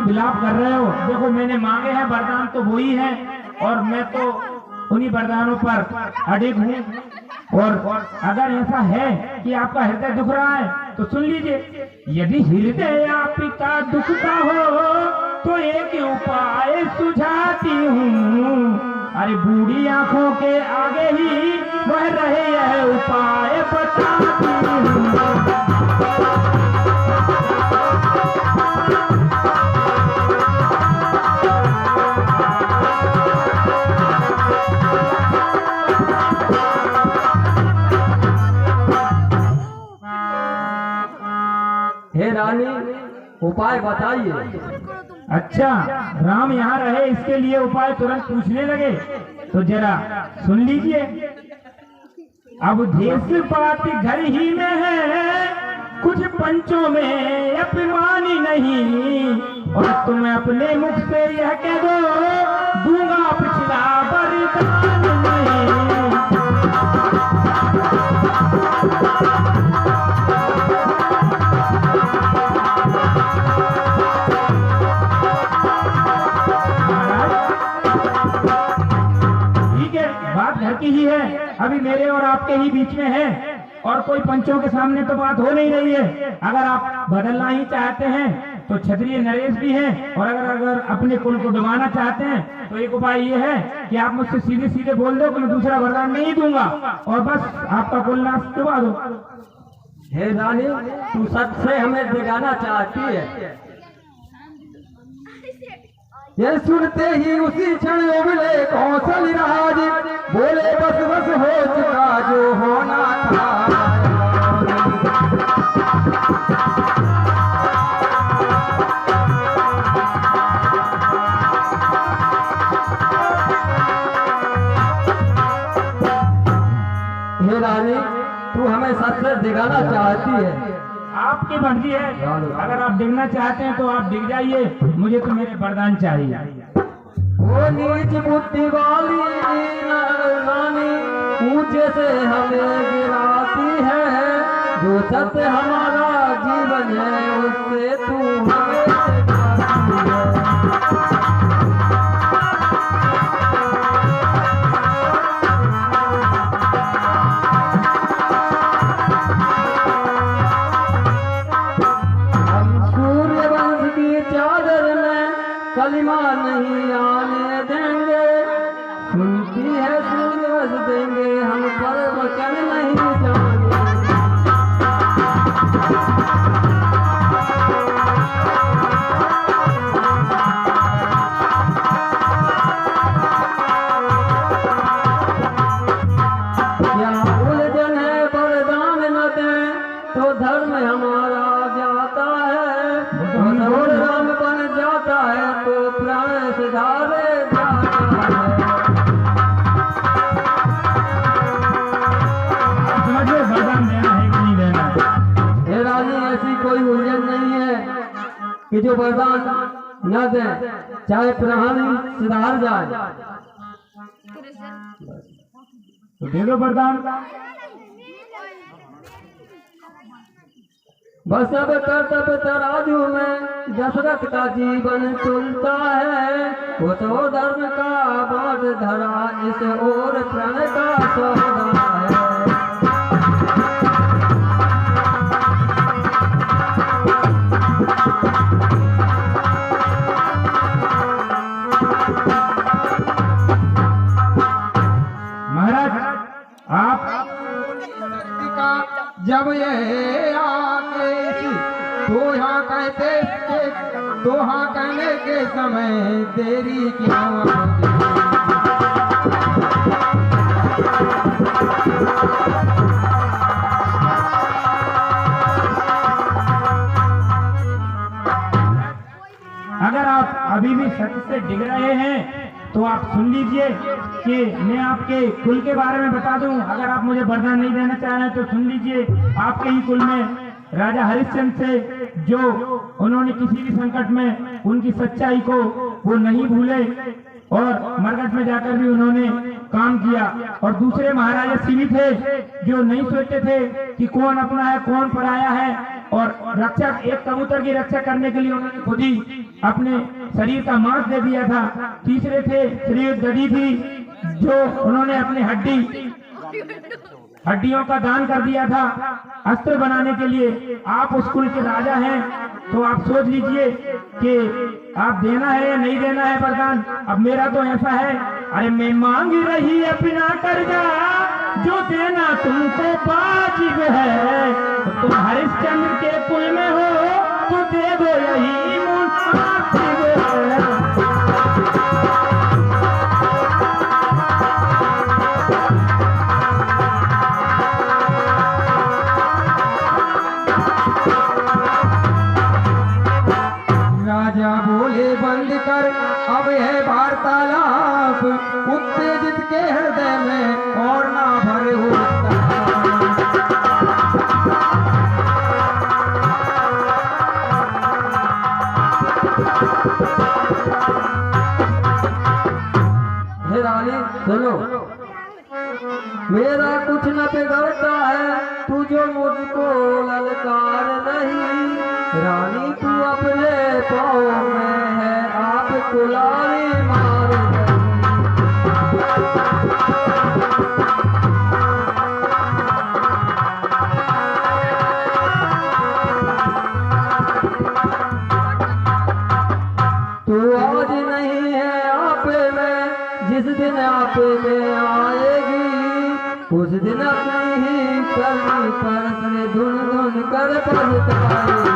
विलाप कर रहे हो, देखो मैंने मांगे हैं वरदान तो वही है, और मैं तो उन्हीं वरदानों पर अडिग हूँ। और अगर ऐसा है कि आपका हृदय दुख रहा है तो सुन लीजिए। यदि हृदय आपका दुखता हो तो एक उपाय सुझाती हूँ, अरे बूढ़ी आंखों के आगे ही वह रहे यह उपाय बताती हूँ। हे रानी, उपाय बताइए। अच्छा, राम यहाँ रहे इसके लिए उपाय तुरंत पूछने लगे, तो जरा सुन लीजिए। अब देश बात घर ही में है, कुछ पंचों में अपमानी नहीं, और तुम अपने मुख से यह कह दो दूंगा पिछला वरदान नहीं। बात घर की ही है, अभी मेरे और आपके ही बीच में है, और कोई पंचों के सामने तो बात हो नहीं रही है। अगर आप बदलना ही चाहते हैं तो क्षत्रिय नरेश भी हैं, और अगर अपने कुल को डुबाना चाहते हैं तो एक उपाय ये है कि आप मुझसे सीधे सीधे बोल दो कि मैं दूसरा वरदान नहीं दूंगा, और बस आपका कुल नाश डुबा दो। हे रानी, तू सच से हमें दिखाना चाहती है। ये सुनते ही उसी क्षण उबले कौशल राज, बोले बस बस हो चुका जो होना था। हे रानी, तू हमें सच से दिखाना चाहती है। आपकी मर्जी है, अगर आप डिगना चाहते हैं तो आप डिग जाइए, मुझे तो मेरे वरदान चाहिए। वो नीच बुद्धि वाली रानी ऊंचे से हमें गिराती है, जो सत्य हमारा जीवन है उससे तू हमें सिखाती है। कलिमा नहीं आने देंगे, सुनती है सूरज देंगे हम पर वचन नहीं जाएंगे। क्या उलझन है वरदान न दें तो धर्म हमारा जाता है, राम बन जाता है तो प्राण सुधारे जाता है। वरदान देना है कि नहीं देना है? हे रानी, ऐसी कोई उलझन नहीं है कि जो वरदान न दे, चाहे प्राण सुधार जाए। तो दे दो वरदान। बस अब कर्तव्य तराजू में दशरथ का जीवन तुलता है, वो तो धर्म का बांध धरा इस ओर प्रण का सौदा है। महाराज आप जब ये आके तो यहाँ कहने के समय देरी क्यों होती? अगर आप अभी भी सत्य से डिग रहे हैं तो आप सुन लीजिए कि मैं आपके कुल के बारे में बता दूं। अगर आप मुझे वरदान नहीं देना चाह रहे हैं तो सुन लीजिए। आपके ही कुल में राजा हरिश्चंद्र से जो उन्होंने किसी भी संकट में उनकी सच्चाई को वो नहीं भूले और मरघट में जाकर भी उन्होंने काम किया। और दूसरे महाराजा सीमित थे जो नहीं सोचते थे कि कौन अपना है कौन पराया है, और रक्षा एक कबूतर की रक्षा करने के लिए उन्होंने खुद ही अपने शरीर का मांस दे दिया था। तीसरे थे श्री दधी थी जो उन्होंने अपने हड्डियों का दान कर दिया था अस्त्र बनाने के लिए। आप उस कुल के राजा हैं तो आप सोच लीजिए कि आप देना है या नहीं देना है वरदान। अब मेरा तो ऐसा है, अरे मैं मांग रही अपना कर्जा जो देना तुमको वाजिब है, तुम हरिश्चंद्र के कुल में हो तो दे दो यही मुनासिब है। राजा बोले बंद कर अब है वार्तालाप, उत्तेजित के हृदय में और ना भरे हो रानी सुनो, मेरा कुछ न बिगड़ता है तू जो मुझको ललकार नहीं। रानी तू अपने पाँव में है आप कुलारी मार तू आज नहीं है आपे में, जिस दिन आपे में आएगी उस दिन अपनी ही करनी परस ने धुन धुन कर पछताएगी।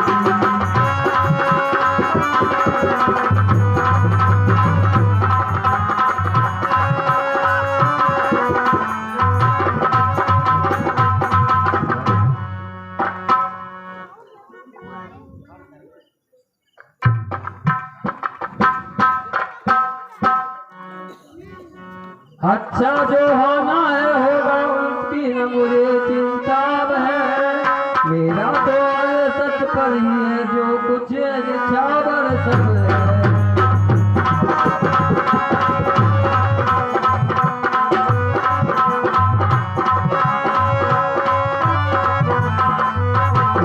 अच्छा जो होना है होगा उसकी न मुझे चिंता है, मेरा तो सच पर ही है जो कुछ निछावर सब है।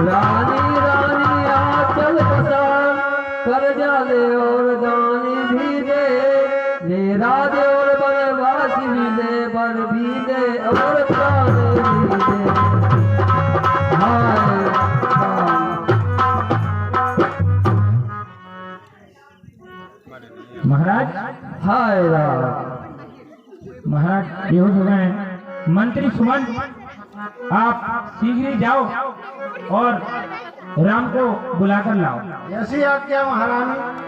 रानी रानी आंचल पसार कर जाले और दानी भी दे, ले राधे और बनवास भी दे, बर भी दे और प्राण भी दे। हाय महाराज, हाय राम। महाराज बेहोश हो गए हैं। मंत्री सुमन आप शीघ्र ही जाओ और राम को बुलाकर लाओ। ऐसी आज्ञा महारानी।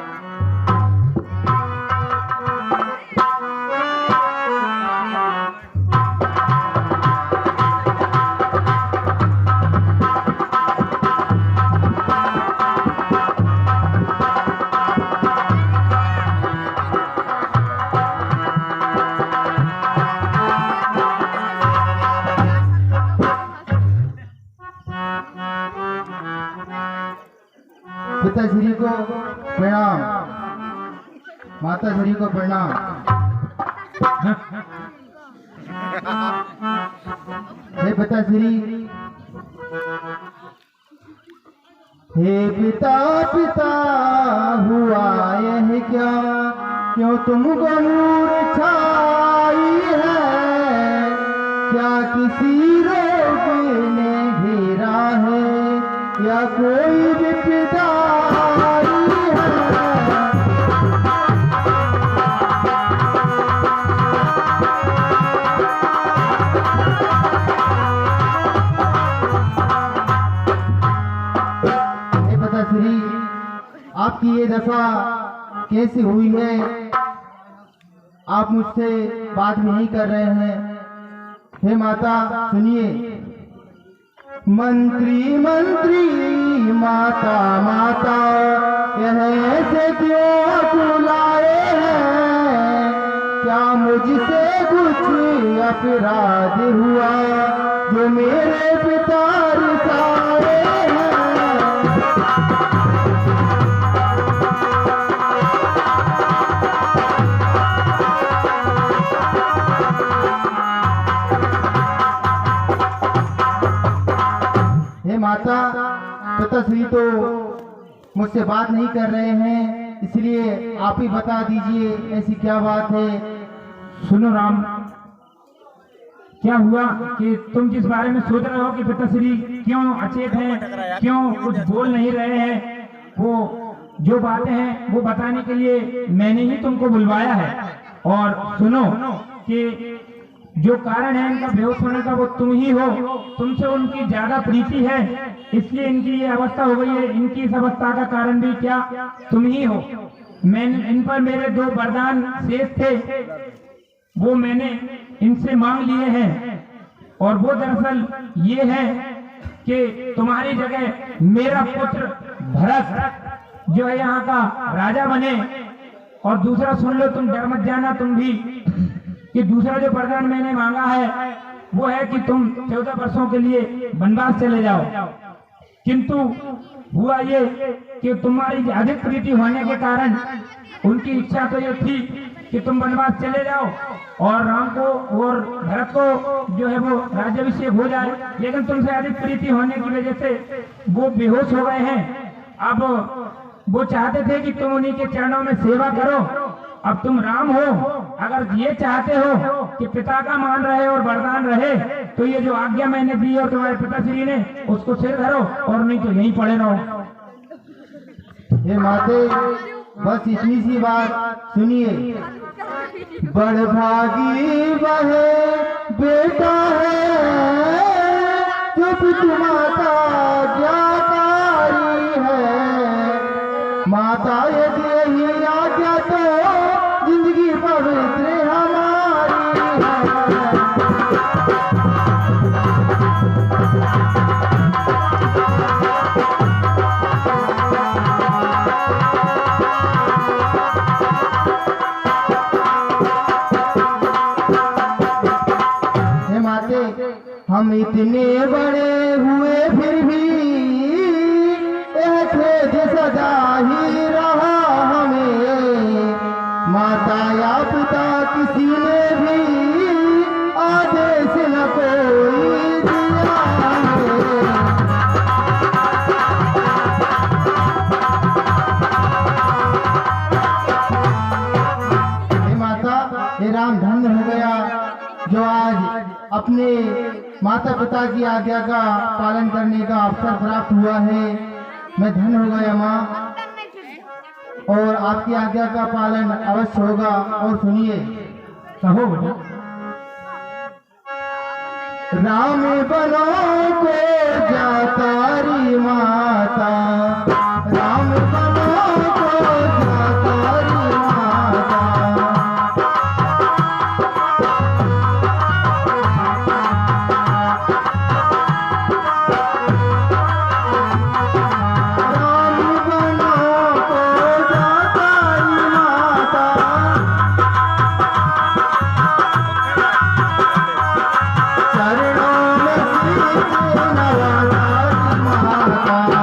पिताश्री को प्रणाम, माताश्री को प्रणाम। हे पिताश्री, हे पिता पिता हुआ यह क्या, क्यों तुमको मूर्छाई है, क्या किसी रोग ने घेरा है या कोई विपदा आई है। श्री आपकी ये दशा कैसे हुई है, आप मुझसे बात नहीं कर रहे हैं। हे माता सुनिए। मंत्री मंत्री माता माता यह ऐसे क्यों बुलाए हैं, क्या मुझसे कुछ अपराध हुआ जो मेरे पिता रिसाए हैं। माता पिताश्री तो मुझसे बात नहीं कर रहे हैं, इसलिए आप ही बता दीजिए ऐसी क्या बात है। सुनो राम, क्या हुआ कि तुम जिस बारे में सोच रहे हो कि पिताश्री क्यों अचेत हैं, क्यों कुछ बोल नहीं रहे हैं, वो जो बातें हैं वो बताने के लिए मैंने ही तुमको बुलवाया है। और सुनो कि जो कारण है इनका बेहोश होने का वो तुम ही हो, तुमसे उनकी ज्यादा प्रीति है, इसलिए इनकी ये अवस्था हो गई है। इनकी इस अवस्था का कारण भी क्या तुम ही हो। मैंने इन पर मेरे 2 वरदान शेष थे, वो मैंने इनसे मांग लिए हैं, और वो दरअसल ये है कि तुम्हारी जगह मेरा पुत्र भरत जो है यहाँ का राजा बने। और दूसरा सुन लो, तुम डर मत जाना तुम भी, कि दूसरा जो वरदान मैंने मांगा है वो है कि तुम 14 वर्षों के लिए वनवास चले जाओ। किंतु हुआ ये कि तुम्हारी अधिक प्रीति होने के कारण उनकी इच्छा तो ये थी कि तुम वनवास चले जाओ और राम को और भरत को जो है वो राज्याभिषेक हो जाए, लेकिन तुमसे अधिक प्रीति होने की वजह से वो बेहोश हो गए हैं। अब वो चाहते थे कि तुम उन्हीं के चरणों में सेवा करो। अब तुम राम हो, अगर ये चाहते हो कि पिता का मान रहे और वरदान रहे, तो ये जो आज्ञा मैंने दी और तुम्हारे पिताश्री ने, उसको सिर धरो, और नहीं तो यहीं पड़े रहो। हे माते, बस इतनी सी बात सुनिए। बड़ भागी वह बेटा है जो पितुमाता ज्ञाकारी है, माता यदि यही आज्ञा तो जिंदगी पवित्र हमारी है। हे माते, हम इतने बड़े हुए फिर भी यह खेद सदा ही रहा हमें, माता या पिता किसी ने भी आदेश न कोई दिया हमें। हे माता, ये राम धन्य हो गया जो आज अपने माता पिता की आज्ञा का पालन करने का अवसर प्राप्त हुआ है। मैं धन्य हो गया माँ, और आपकी आज्ञा का पालन अवश्य होगा। और सुनिए, कहो बेटा। राम बनो को जातारी माता, राम बनो को जातारी माता, राम बनो को जातारी माता, चरणों में शीश नवातारी माता।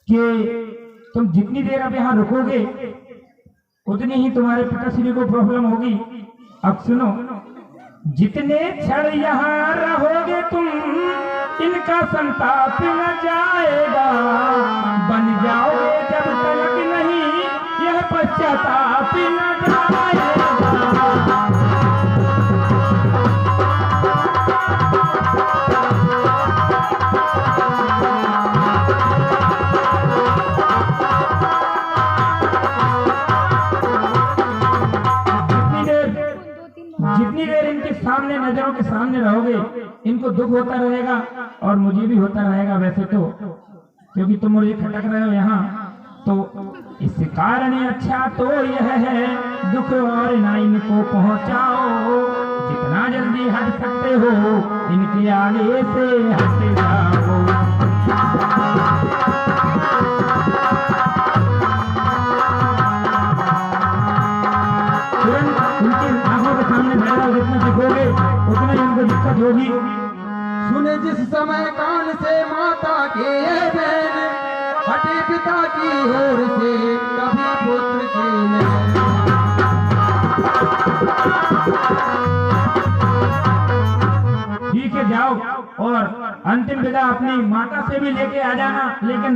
कि तुम जितनी देर अब यहाँ रुकोगे उतनी ही तुम्हारे पिताश्री को प्रॉब्लम होगी। अब सुनो, जितने क्षण यहाँ रहोगे तुम इनका संताप न जाएगा, बन जाओगे जब तलक नहीं यह पश्चाताप न जाएगा। जितनी देर इनके सामने, नजरों के सामने रहोगे, इनको दुख होता रहेगा और मुझे भी होता रहेगा वैसे तो, क्योंकि तुम मुझे खटक रहे हो यहाँ। तो इस कारण अच्छा तो यह है दुख और ना इनको पहुँचाओ, जितना जल्दी हट सकते हो इनके आगे से हट जाओ। उनकी आंखों के सामने बैठा जितना दिखोगे उतना ही उनको दिक्कत होगी। सुने जिस समय कान से माता के ये बैन, हटे पिता की ओर से कभी पुत्र के नैन। ठीक है, जाओ और अंतिम विदा अपनी माता से भी लेके आ जाना, लेकिन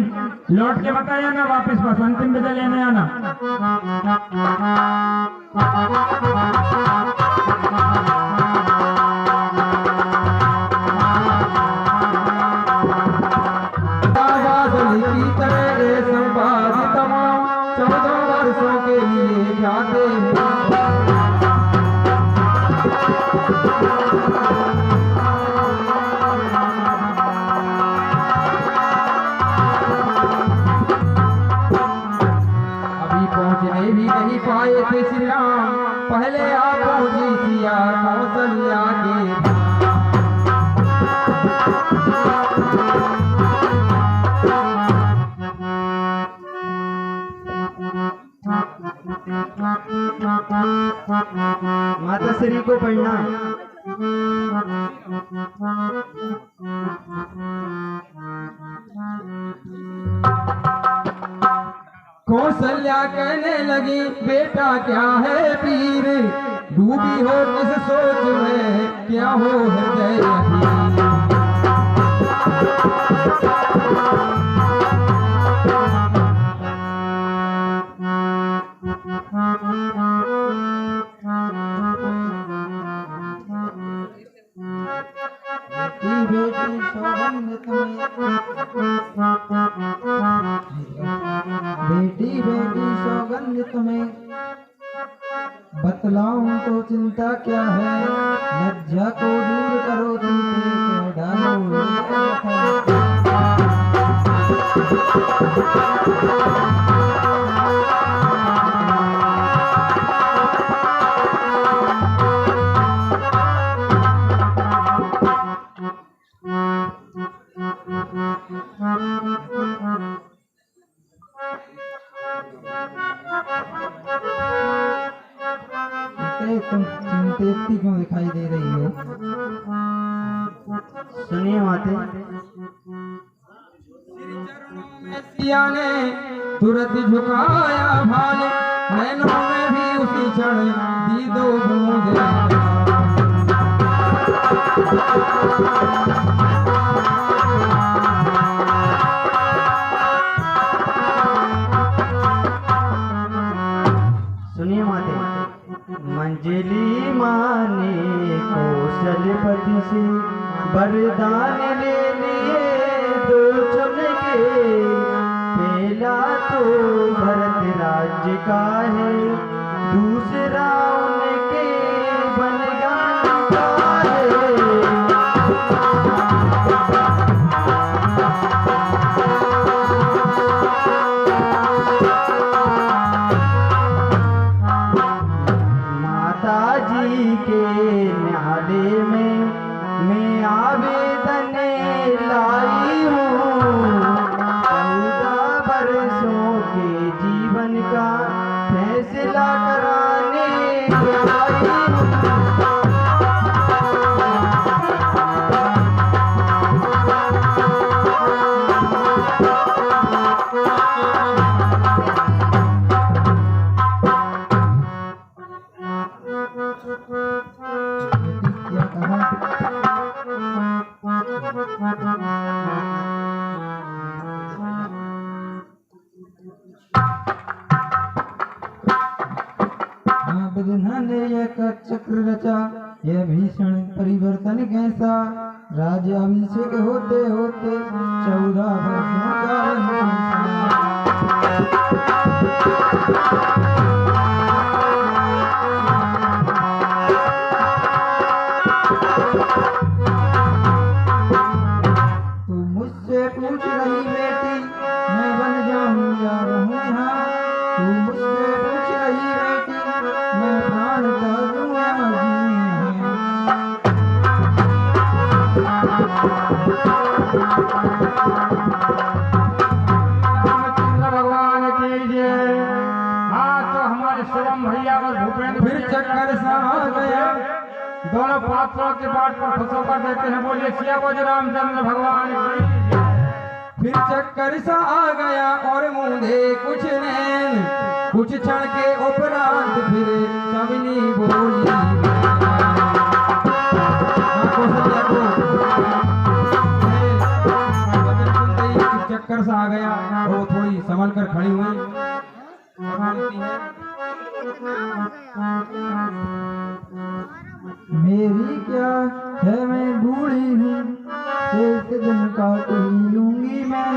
लौट के मत आ जाना वापस, बस अंतिम विदा लेने आना। बादल की तरह संवाद तमाम 14 वर्षों के लिए जाते हैं। अभी पहुंचने भी नहीं पाए थे श्री राम, पहले आप पहुंची सिया कौशल्या के। माता श्री को पढ़ना। कौशल्या कहने लगी, बेटा क्या है पीर, डूबी हो किस सोच में, क्या हो हृदय अधीर। बेटी बेटी सौगंध तुम्हें, बतलाऊं तो चिंता क्या है, लज्जा को दूर करो तुमसे क्या डालो। तुम चिंतित क्यों दिखाई दे रही हो? सुनिए माते। सिया ने तुरंत झुकाया भाले, नैनों में भी उसी क्षण दी 2 बूंद। सुनिए माते। मंजली माने कौशलपति से वरदान ले लिए 2 चुनके, पहला तो भरत राज्य का है, दूसरा उनके बलिदान का है। माताजी के न्याले में मैं आवेदन लाई हूँ, 14 वर्षों के जीवन का फैसला कराने आई हूँ। जिन्होंने यह चक्र रचा, यह भीषण परिवर्तन कैसा। राज्याभिषेक होते होते 14 वर्षों का तू मुझसे पूछ रही बेटी, मैं बन जाऊं या रहूं यहाँ। तू मुझसे पूछ रही बेटी, मैं प्राण डाल दूं या मर जाऊं यहाँ। रामचंद्र भगवान की जय। हाँ तो हमारे शिवम भैया और भूपेंद्र फिर चक्कर सा आ गया, दोनों पात्रों के बाट पर खुश होकर देते हैं, बोलिए सियावर रामचंद्र भगवान की जय। फिर चक्कर सा आ गया और मूंधे कुछ नैन। कुछ क्षण के उपरांत फिर चमनी बोली। चक्कर सा आ गया, वो थोड़ी संभल कर खड़ी हुई और बोलती है, मेरी क्या है, मैं बूढ़ी हूँ, एक दिन काट ही लूंगी मैं।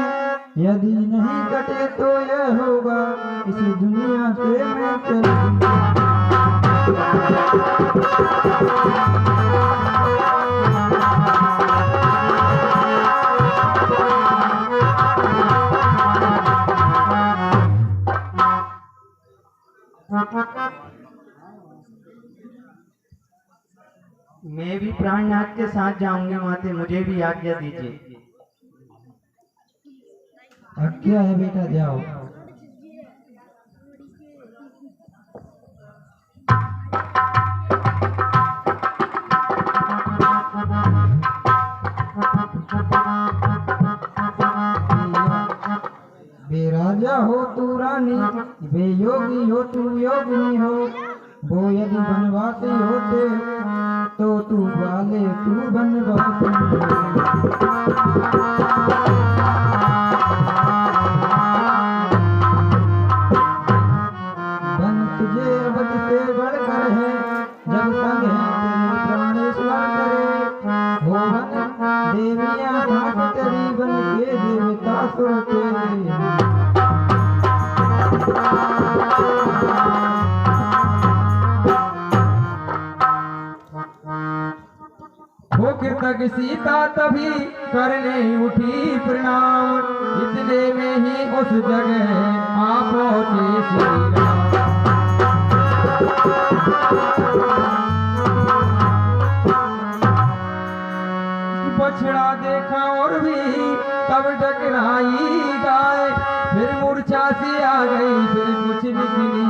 यदि नहीं कटे तो यह होगा, इसी दुनिया से मैं चलूंगी। मैं भी प्राणनाथ के साथ जाऊंगी माते, मुझे भी आज्ञा दीजिए। आज्ञा है बेटा, जाओ। बेराजा हो तू रानी, बेयोगी हो तू योगिनी हो। वो यदि बनवासी होते तो तू वाले तू बनवासी बन तुझे अवध से बढ़कर है, जब संग है तेरे प्राणेश्वर करे। हो बन देवियां साथ तेरी, बन के देवता सुर तेरे। वो कृतक सीता तभी करने उठी प्रणाम, इतने में ही उस जगह आ पहुंचे श्री राम। बछड़ा देखा और भी तब टकराई गाय, फिर मूर्छा सी आ गई, फिर कुछ निकली।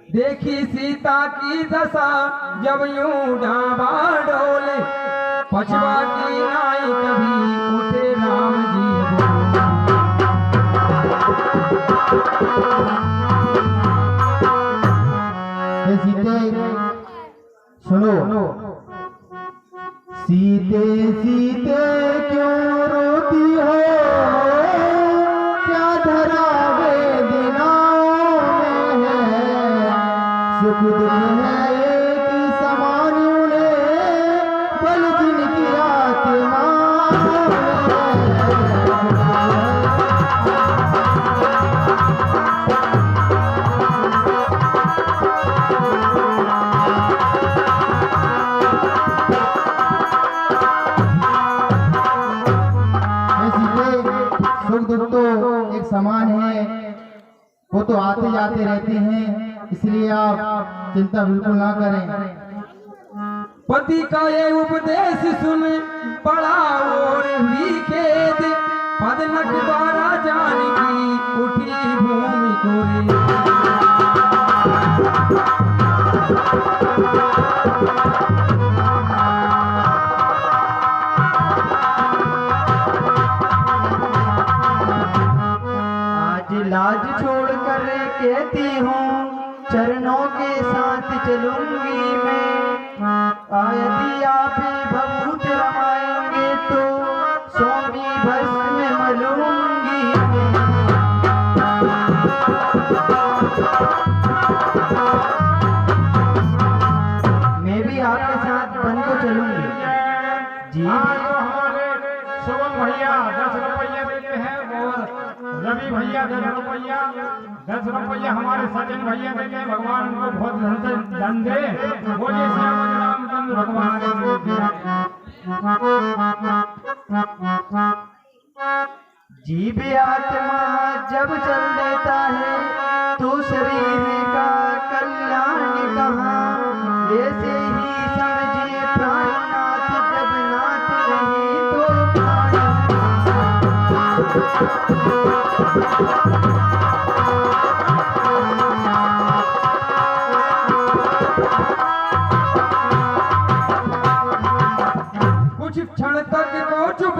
देखी सीता की दशा जब यूं डाबा डोले, पछवा की नाई कभी उठे राम जी सीते सुनो, सीते सीते क्यों रोती हो, क्या धरा वेदनाओं में है। सुख दुख है एक ही समान उन्हें, बल जिनकी आत्मा सुख दुख तो एक समान है, वो तो आते जाते रहते हैं, इसलिए आप चिंता बिल्कुल ना करें। पति का ये उपदेश सुन पड़ा और भी खेद, पदनक द्वारा जान की उठी भूमि कोरे। चरणों के साथ चलूंगी मैं, यदि आप भभूत रमाएंगे तो स्वामी भस्म में मलूंगी मैं भी आपके साथ बन को चलूंगी। जी आज तो हमारे शुभम भैया 10 रुपया देते हैं और रवि भैया 10 रुपया, 10 रुपया हमारे सचिन भैया देते हैं। भगवान उनको बहुत धन दे, बोलिए श्याम रामचंद्र भगवान जीव आत्मा जब चल देता है तो शरीर का कल्याण कहाँ, ऐसे ही समझिए प्राणनाथ जब नाथ नहीं तो कुछ क्षण तक को चुप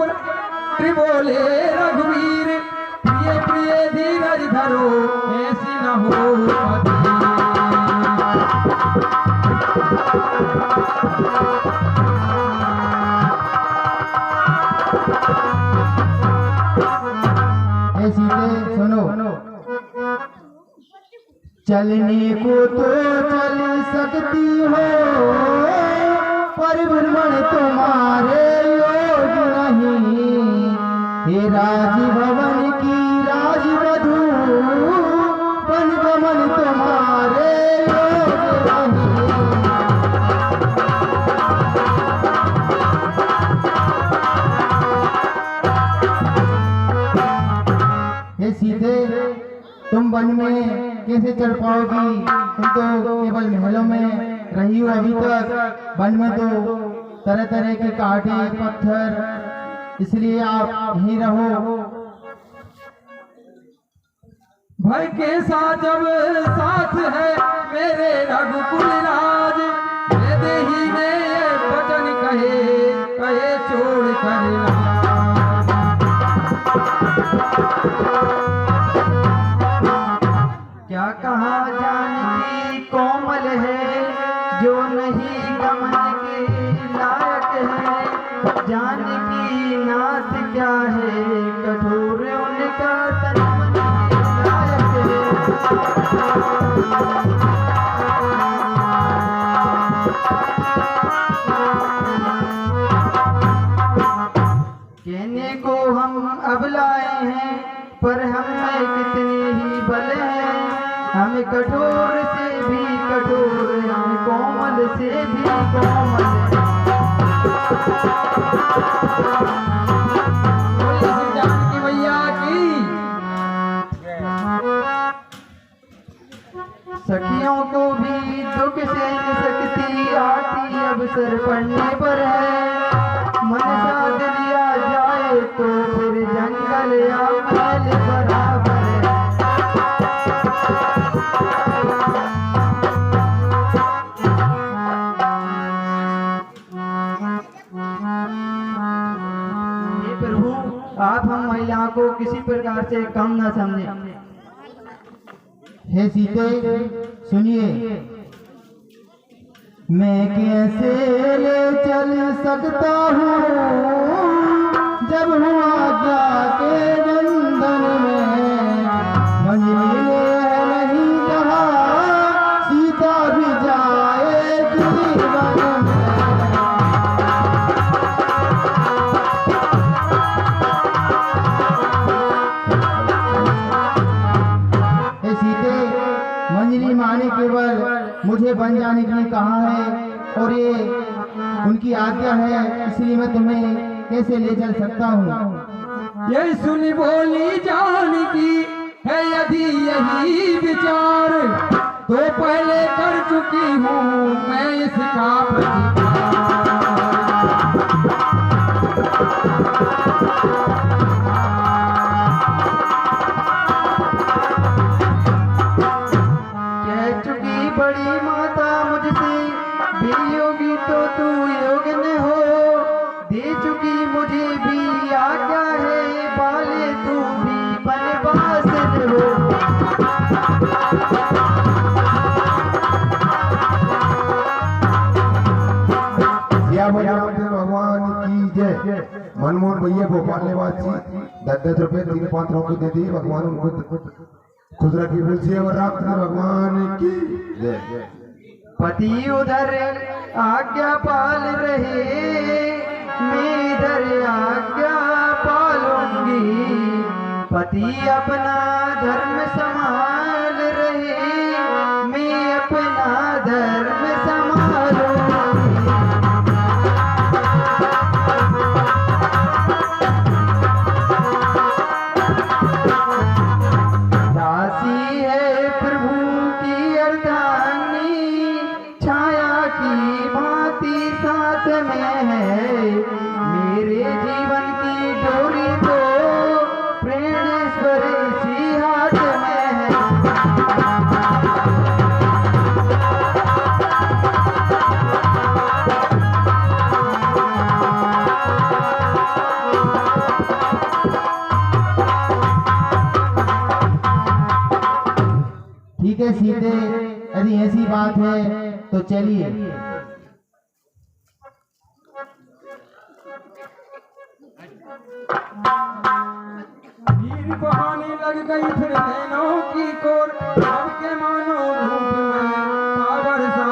बोले रघुवीर, प्रिय प्रिय धीरज धरो ऐसी न हो ऐसी सुनो, चलने को तो चल सकती हो पर भ्रमण तुम्हारे योग नहीं, हे राजभवन की राजवधू वन गमन तुम्हारे योग नहीं। हे सीधे तुम वन में कैसे चढ़ पाओगी, तुम तो केवल महलों में रही हो अभी तक, वन में तो तरह तरह के कांटे पत्थर, इसलिए आप यहीं रहो। भय के साथ जब साथ है मेरे रघुकुल राज, दे ही ने वचन कहे कहे छोड़ कर क्या कहा जानकी कोमल है जो नहीं गमन के लायक है, जानकी नाथ क्या है कठोर उनका तन मन के लायक है। कहने को हम अब लाए हैं पर हम में कितने ही बल हैं, हम कठोर से भी कठोर, हम कोमल से भी कोमल। जानकी मैया की सखियों को भी दुख सहन शक्ति आती अवसर पड़ने पर है, मन साध लिया जाए तो फिर जंगल या महल बराबर है। हे प्रभु, आप हम महिलाओं को किसी प्रकार से कम न समझें। हे सीते सुनिए, मैं कैसे ले चल सकता हूँ जब हूँ आज्ञा के बंधन में, मंजिल ने नहीं कहा सीता भी जाएगी वन में। हे सीते, मंजली माँ ने केवल मुझे बन जाने के लिए कहा है और ये उनकी आज्ञा है, इसलिए मैं तुम्हें कैसे ले चल सकता हूँ। ये सुनी बोली जानकी है यदि यही विचार, तो पहले कर चुकी हूँ मैं इसका प्रतिकार। कह चुकी बड़ी माता मुझसे भी योगी तो तू योगन हो, दे चुकी मुझे भी आज्ञा है बाले तू भी बनवासन हो। भगवान भैया भोपाल निवासी 10-10 रुपए 3-5 लोगों को दे दिए। भगवान उनको खुश रखी बोलिए और रामचंद्र भगवान की जय। पति उधर आज्ञा पाल रहे, मैं इधर आज्ञा पालूंगी। पति अपना धर्म संभाल रहे, मैं अपना धर्म संभालूंगी। दासी है प्रभु की अर्धांगी, छाया की भांति साथ में है। मेरे जीवन की डोरी तो प्रेमेश्वर इसी हाथ में है। ठीक है सीधे, यदि ऐसी बात है तो चलिए। वीर कहानी लग गई फिर नैनों की कोर, अब के मानो धूप में पावर सा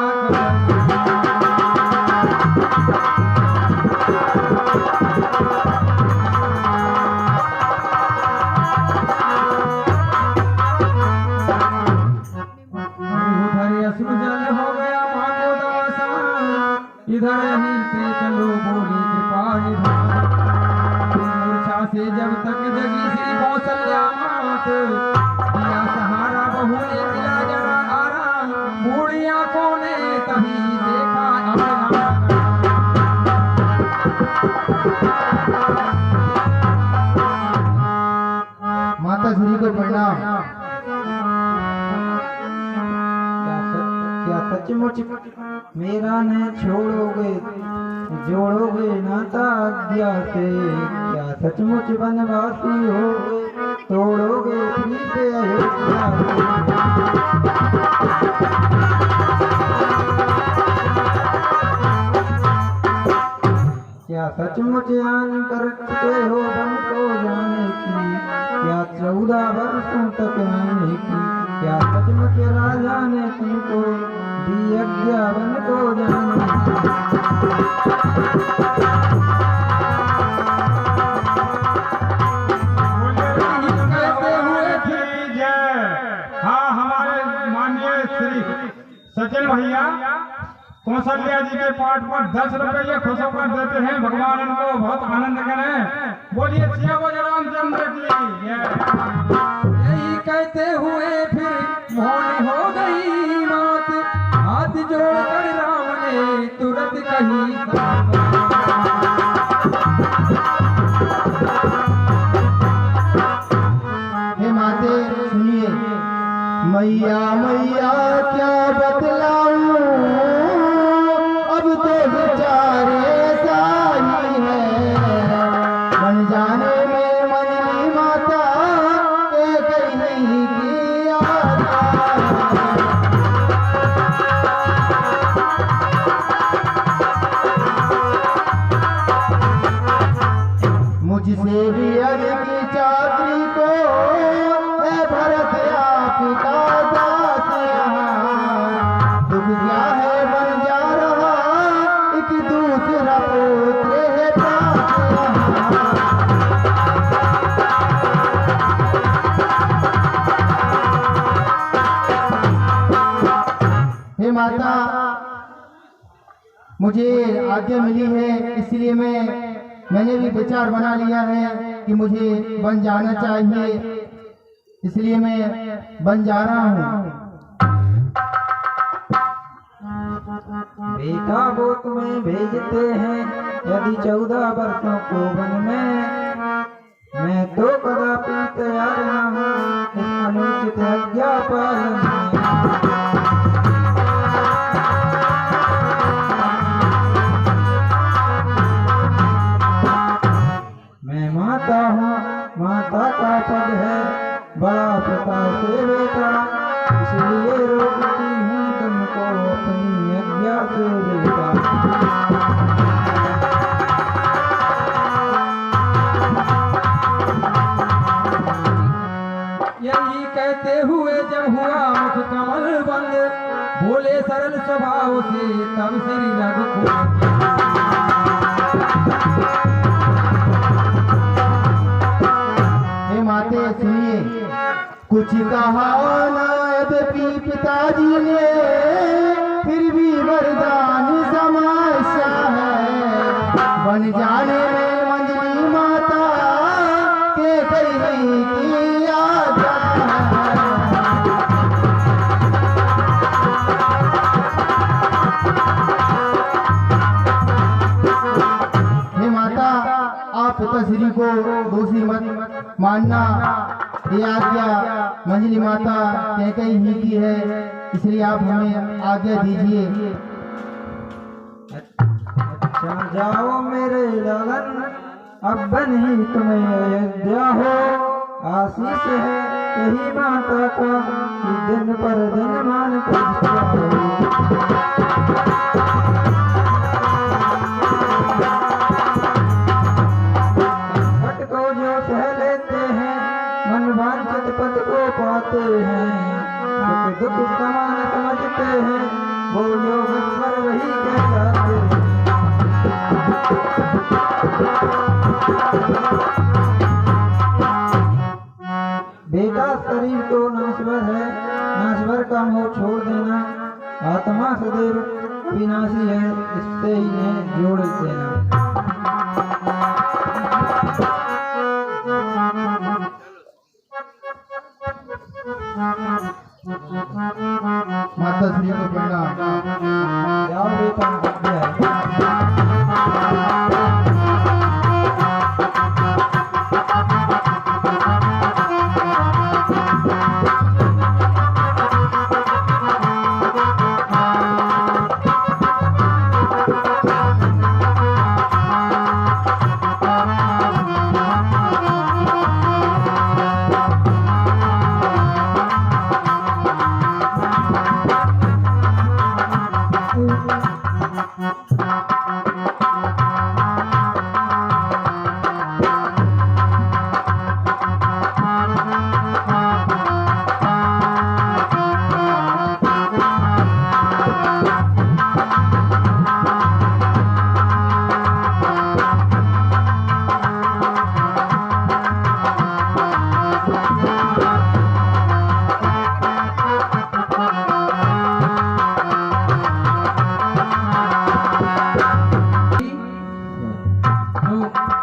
इधर ही से चलो बोली कृपा निधान। मूर्छा से जब तक जगी श्री कौशल्या मात, दिया सहारा बहू ने मिला जरा आराम। बूढ़ी आंखों ने तभी देखा अपना। माता श्री को प्रणाम। क्या सचमुच मेरा न छोड़ोगे, जोड़ोगे नाता आज्ञा से? क्या सचमुच वनवासी होगे, तोड़ोगे प्रीत अयोध्या से? क्या सचमुच आन कर चुके हो बन को जाने की? क्या 14 वर्षों तक रहने की? क्या सचमुच राजा ने तुमको दी आज्ञा बन को जाने की? कहते हुए फिर जय। हाँ, हमारे माननीय श्री सचिन भैया कौशल्या जी के पाठ पर 10 रुपये खुश होकर देते हैं। भगवान इनको बहुत आनंद करें। बोलिए सियावर रामचंद्र की जय। यही कहते हुए फिर मौन हो गई मात, हाथ जोड़कर राम ने तुरंत कही। हे माते सुनिए, मैया मैया क्या बतलाऊं, अब तो बेचारे ऐसा ही है। बन जाने में मनली माता के कहीं की आता। मुझसे भी अधिक चाकरी को है भरत आपका दास यहाँ। दुख क्या है बन जा रहा एक दूसरा पुत्र है पास यहाँ। हे माता, मुझे आज्ञा मिली है, इसलिए मैंने भी विचार बना लिया है कि मुझे बन जाना चाहिए, इसलिए मैं बन जा रहा हूँ। बेटा वो तुम्हें भेजते हैं यदि 14 वर्षों को वन में। मैं तो कदापि तैयार न हूँ इस अनुचित आज्ञा पालन में। मैं माता हूँ, माता का पद है बड़ा प्रताप से बेटा, इसलिए रोकती हूँ तुमको अपनी आज्ञा से बेटा। बोले सरल स्वभाव से तब श्री रघुकुल हे माते सुनिए, कुछ कहा ना यद्यपि पिताजी ने, फिर भी वरदान समस्या है। बन जाने में मंजली माता के कहीं की आज्ञा है। हे माता, आप पिताश्री को दोषी मत मानना। ये आज्ञा मंजली माता कैकेयी ही की है, इसलिए आप हमें आज्ञा दीजिए। अच्छा जाओ मेरे लालन, अब नहीं तुम्हें अयोध्या हो। आशीष है यही माता का कि दिन पर दिन मान संकट को जो सह लेते हैं, मन वांछित पद को पाते हैं। सुख दुख समान समझते हैं, वो योगेश्वर वही कहलाते हैं। बेटा शरीर तो नाश्वर है, नाश्वर का मोह छोड़ देना। आत्मा सदैव विनाशी है, इससे इन्हें जोड़ देना। माता श्री को प्रणाम। जाओ बेटा, आज्ञा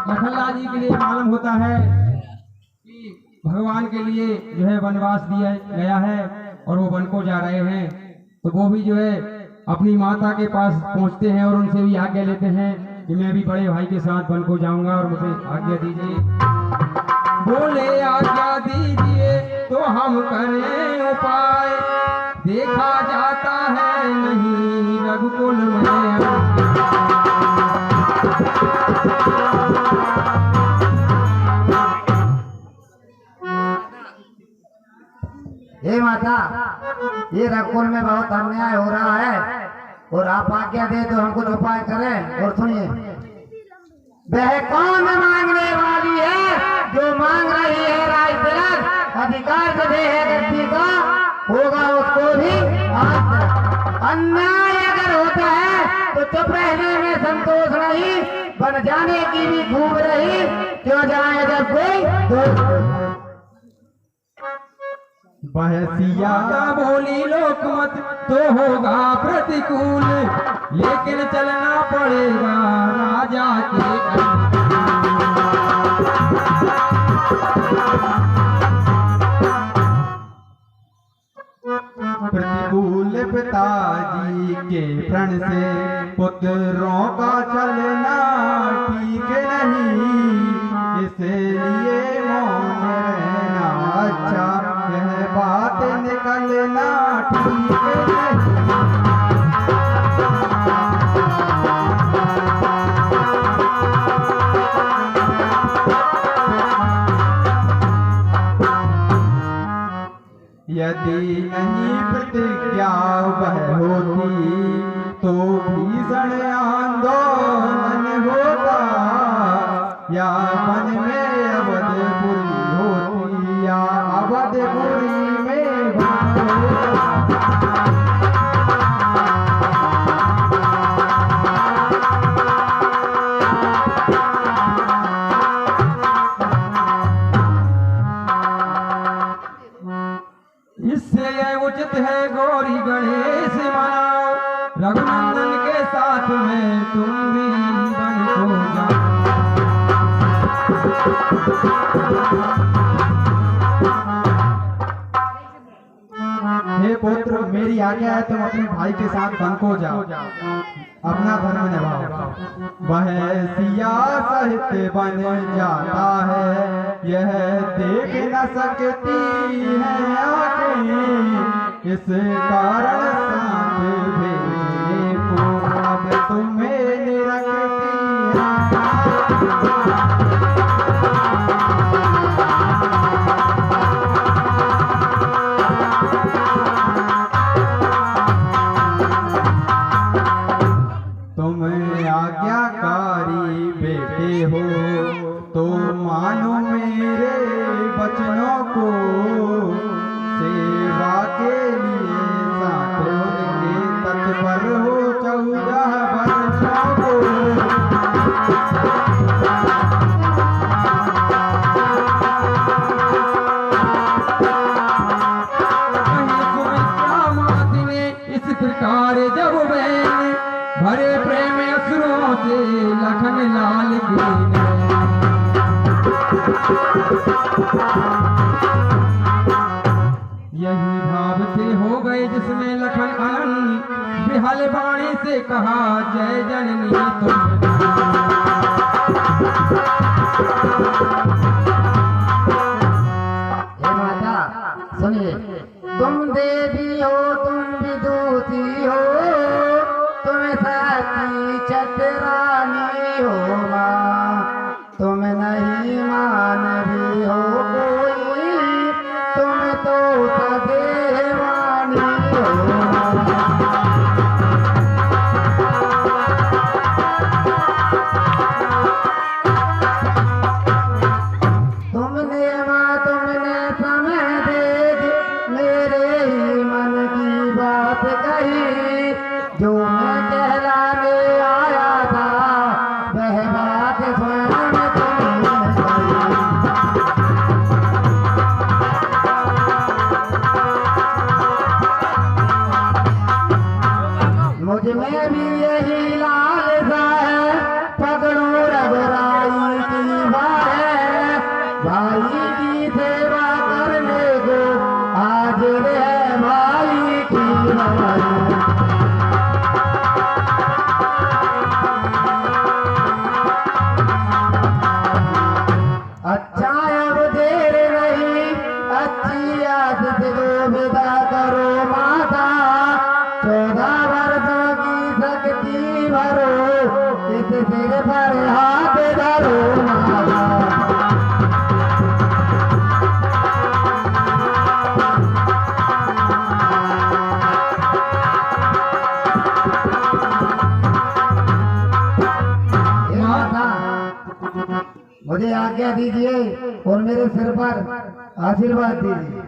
लखनलाल जी के लिए मालूम होता है कि भगवान के लिए जो है वनवास दिया गया है और वो वन को जा रहे हैं। तो वो भी जो है अपनी माता के पास पहुंचते हैं और उनसे भी आज्ञा लेते हैं कि मैं भी बड़े भाई के साथ वन को जाऊंगा और मुझे आज्ञा दीजिए। बोले आज्ञा दीजिए तो हम करें उपाय, देखा जाता है नहीं रघुकुल में। हे माता, ये रघुकुल में बहुत अन्याय हो रहा है और आप आज्ञा दे तो हम कुछ उपाय करें। और सुनिए, वह कौन मांगने वाली है जो मांग रही है राज तिलक, अधिकार जो दे है गद्दी का, होगा उसको भी अन्याय अगर होता है तो चुप रहने में संतोष नहीं, बन जाने की भी खूब रही, क्यों जाए जब कोई बहसिया बोली लोकमत तो होगा प्रतिकूल, लेकिन चलना पड़ेगा राजा के प्रतिकूल पिताजी के प्रण से पुत्रों का चलना ठीक नहीं, इसलिए मौन रहना अच्छा, यह बात निकलना ठीक नहीं। यदि नहीं प्रतिज्ञा वह होती तो भीषण आंदोलन होता, या मन में अवधपुरी होती या अवधपुरी में होता। हे पुत्र, मेरी आज्ञा है तुम अपने भाई के साथ वन को जाओ, अपना धर्म निभाओ। वह सिया सहित बन जाता है, यह देख न सकती है आंखें, इस कारण साथ भेजने को अब तुम्हें निरखती आज्ञाकारी बेटे हो तो मानो मेरे बचनों को, सेवा के लिए साथ उनके तत्पर हो 14 वर्षों को। इस प्रकार जब मैंने भरे प्रेम असुरों से लखन लाल गिने, यही भाव से हो गए जिसमें लखन अनंत, बिहल वाणी से कहा जय जननी तुम। हे माता सुनिए, तुम देवी हो, तुम विदुषी हो, तुम सती चतुरानी हो माँ, तुम नहीं मानवी हो कोई, तुम तो सदेवानी हो माँ। तुमने माँ तुमने समय देख मेरे ही मन की बात कही, जो मैं कहलाने आया था वह बात स्वयं तुमने कही। मुझ में भी यही लालसा है, पकड़ो रघुराई की बात, भाई की सेवा करने को हाजिर है भाई की बात। अच्छा अब देर नहीं, अच्छी आदत को विदा करो माता, 14 वर्षों की शक्ति भरो, इस सिर पर हाथ धरो माता। मुझे आज्ञा दीजिए और मेरे सिर पर आशीर्वाद दीजिए।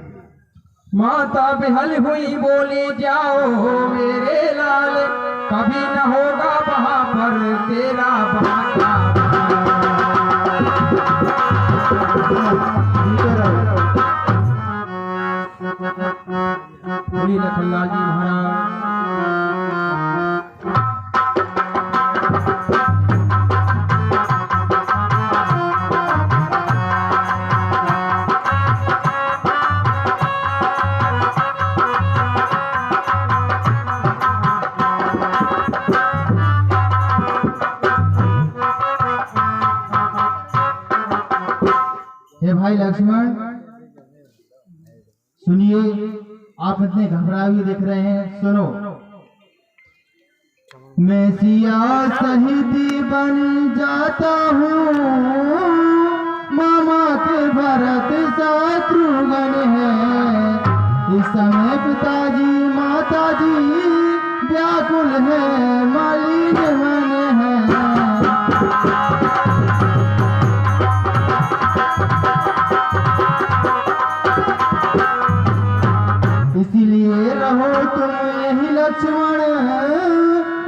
माता बिहल हुई बोली जाओ मेरे लाल, कभी न होगा वहाँ पर तेरा बाटा। बोली लखनलाल जी महाराज। हे भाई लक्ष्मण सुनिए, आप इतने घबराए हुए दिख रहे हैं, सुनो। मैं सिया सहित बन जाता हूँ, मामा के भरत शत्रुघ्न है, इस समय पिताजी माताजी व्याकुल है, मलिन मन है। इसीलिए रहो तुम यही लक्ष्मण,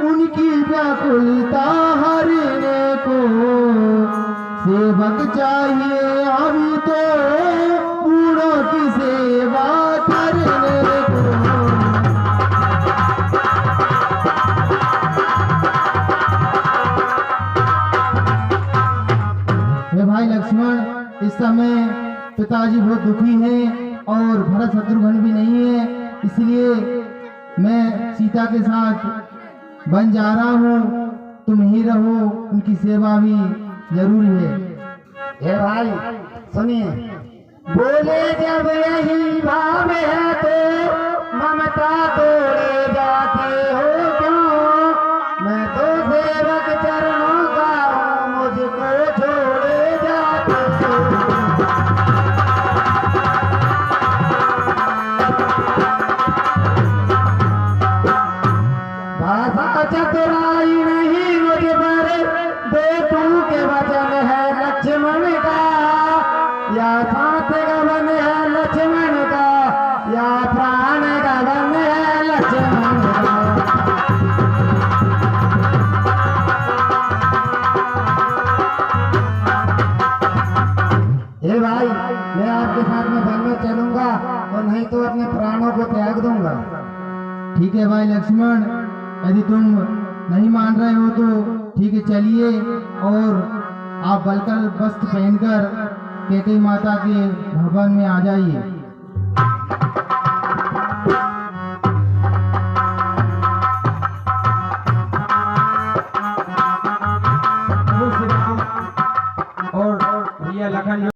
उनकी व्याकुलता हरने को, सेवक चाहिए अभी तो बूढ़ों की सेवा करने को। हे भाई लक्ष्मण इस समय पिताजी बहुत दुखी हैं और भरत शत्रुघ्न भी नहीं है, इसलिए मैं सीता के साथ वन जा रहा हूँ। तुम ही रहो, उनकी सेवा भी जरूरी है। हे भाई सुनिए, बोले जब यही भाव है तो ममता तोड़े जाते हो क्यों? मैं तो सेवक चरणों का हूँ, मुझको छोड़े जाते हो। भाषा चतुराई नहीं मुझ पर, बेटू के वचन है लक्ष्मण का, या साथ गवन है लक्ष्मण का, या प्राण गवन है लक्ष्मण का। हे भाई, मैं आपके साथ में वन में चलूंगा और नहीं तो अपने प्राणों को त्याग दूंगा। ठीक है भाई लक्ष्मण, यदि तुम नहीं मान रहे हो तो ठीक है, चलिए और आप बलकर वस्त्र पहनकर कैकेयी माता के भवन में आ जाइए। और भैया लखन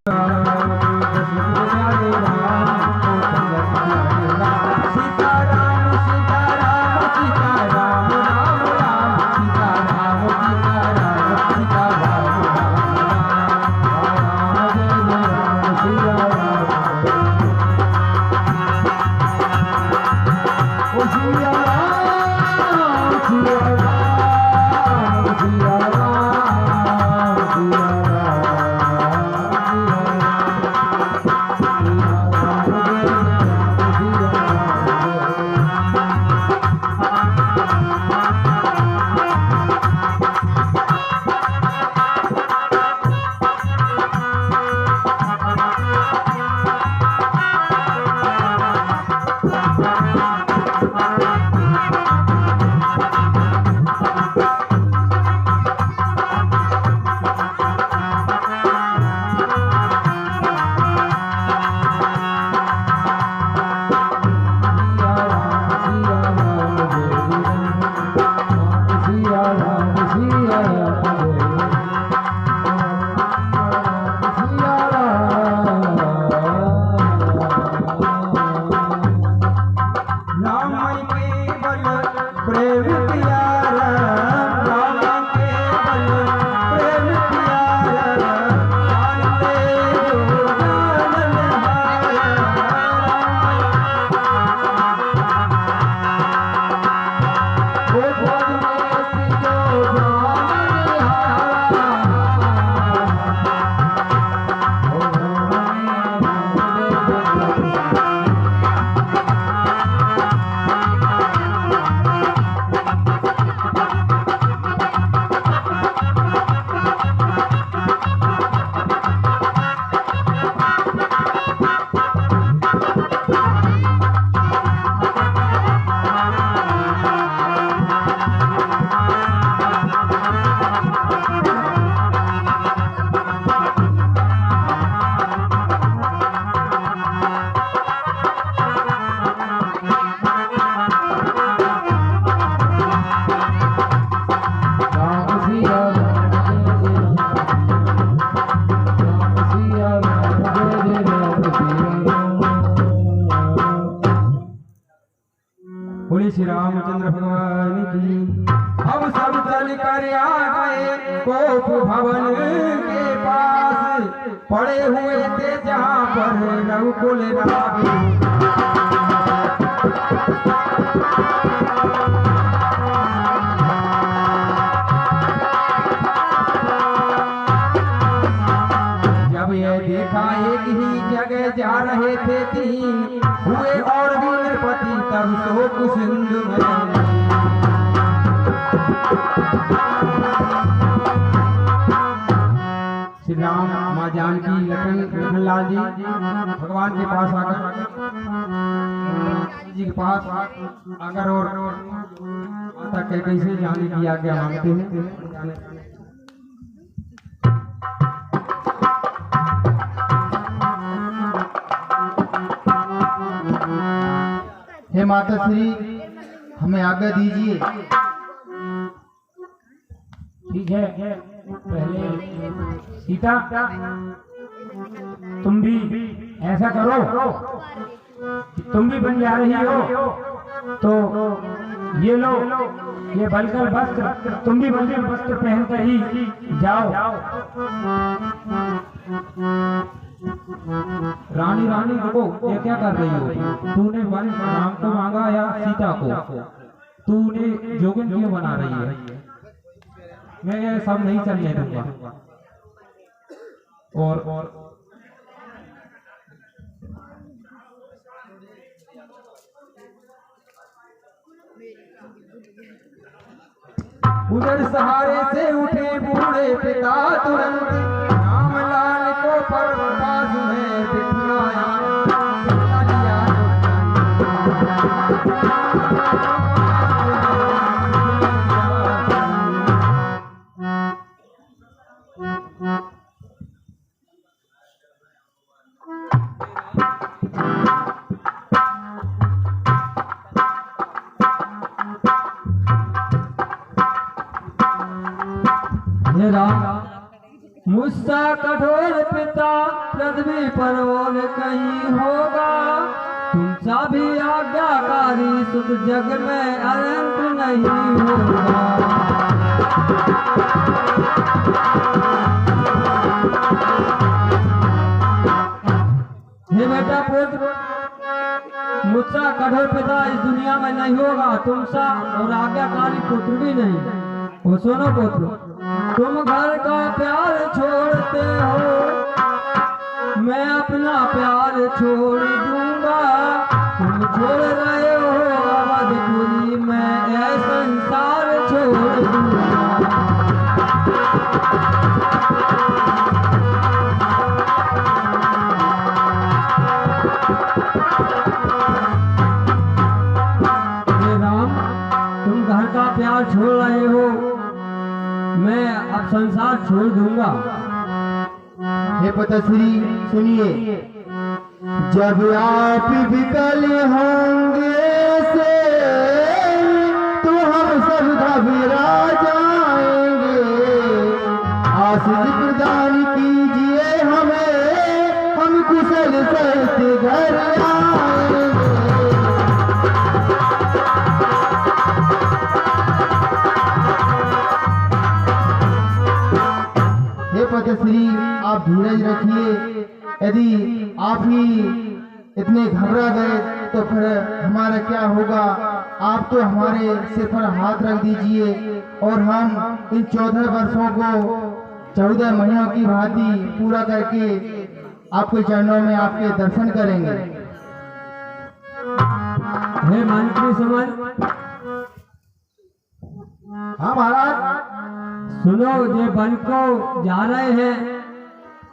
बोले श्री रामचंद्र भगवान की। अब सब चल कर आ गए कोप भवन के पास, पड़े हुए थे जहाँ पर रघुकुल राम। जब ये देखा एक ही जगह जा रहे थे तीन, हुए और भी नृपति तब शोक सिंधु में। श्री राम, माँ जानकी, लखनलाल जी भगवान के पास आकर जी के पास आकर और माता कैकेयी से जाने की आज्ञा मांगते हैं। हे माता श्री हमें आज्ञा दीजिए। ठीक है, पहले सीता तुम भी ऐसा करो कि तुम भी बन जा रही हो, तो ये लो ये बलकर वस्त्र, तुम भी बलकर वस्त्र पहन कर ही जाओ। रानी रानी रुको, ये क्या कर रही हो? तूने वन राम को मांगा या सीता को? तूने जोगिन क्यों बना रही है? मैं ये सब नहीं चलने दूंगा। और उधर सहारे से उठे बूढ़े पिता तुरंत, रामलाल को पर पास में बिठाया। मुझसा कठोर पिता पृथ्वी पर और कहीं होगा, तुमसा भी आज्ञाकारी सुख जग में अनंत नहीं होगा। हे बेटा पुत्र, मुझसा कठोर पिता इस दुनिया में नहीं होगा, तुमसा और आज्ञाकारी पुत्र भी नहीं। और सुनो पुत्र, तुम घर का प्यार छोड़ते हो, मैं अपना प्यार छोड़ दूंगा। तुम छोड़ रहे हो अवधपुरी, मैं यह संसार छोड़ दूंगा। राम, तुम घर का प्यार छोड़ रहे हो, मैं अब संसार छोड़ दूंगा। हे पिताश्री सुनिए, जब आप विकल होंगे से तो हम सब घबरा जाएंगे। आशीष प्रदान कीजिए हमें, हम कुशल सहित घर आएंगे। पिताश्री आप धीरज रखिए, यदि आप ही इतने घबरा गए तो फिर हमारा क्या होगा। आप तो हमारे सिर पर हाथ रख दीजिए और हम इन 14 वर्षों को 14 महीनों की भांति पूरा करके आपके चरणों में आपके दर्शन करेंगे। हे मंत्री समझ, हाँ महाराज। सुनो, ये वन को जा रहे हैं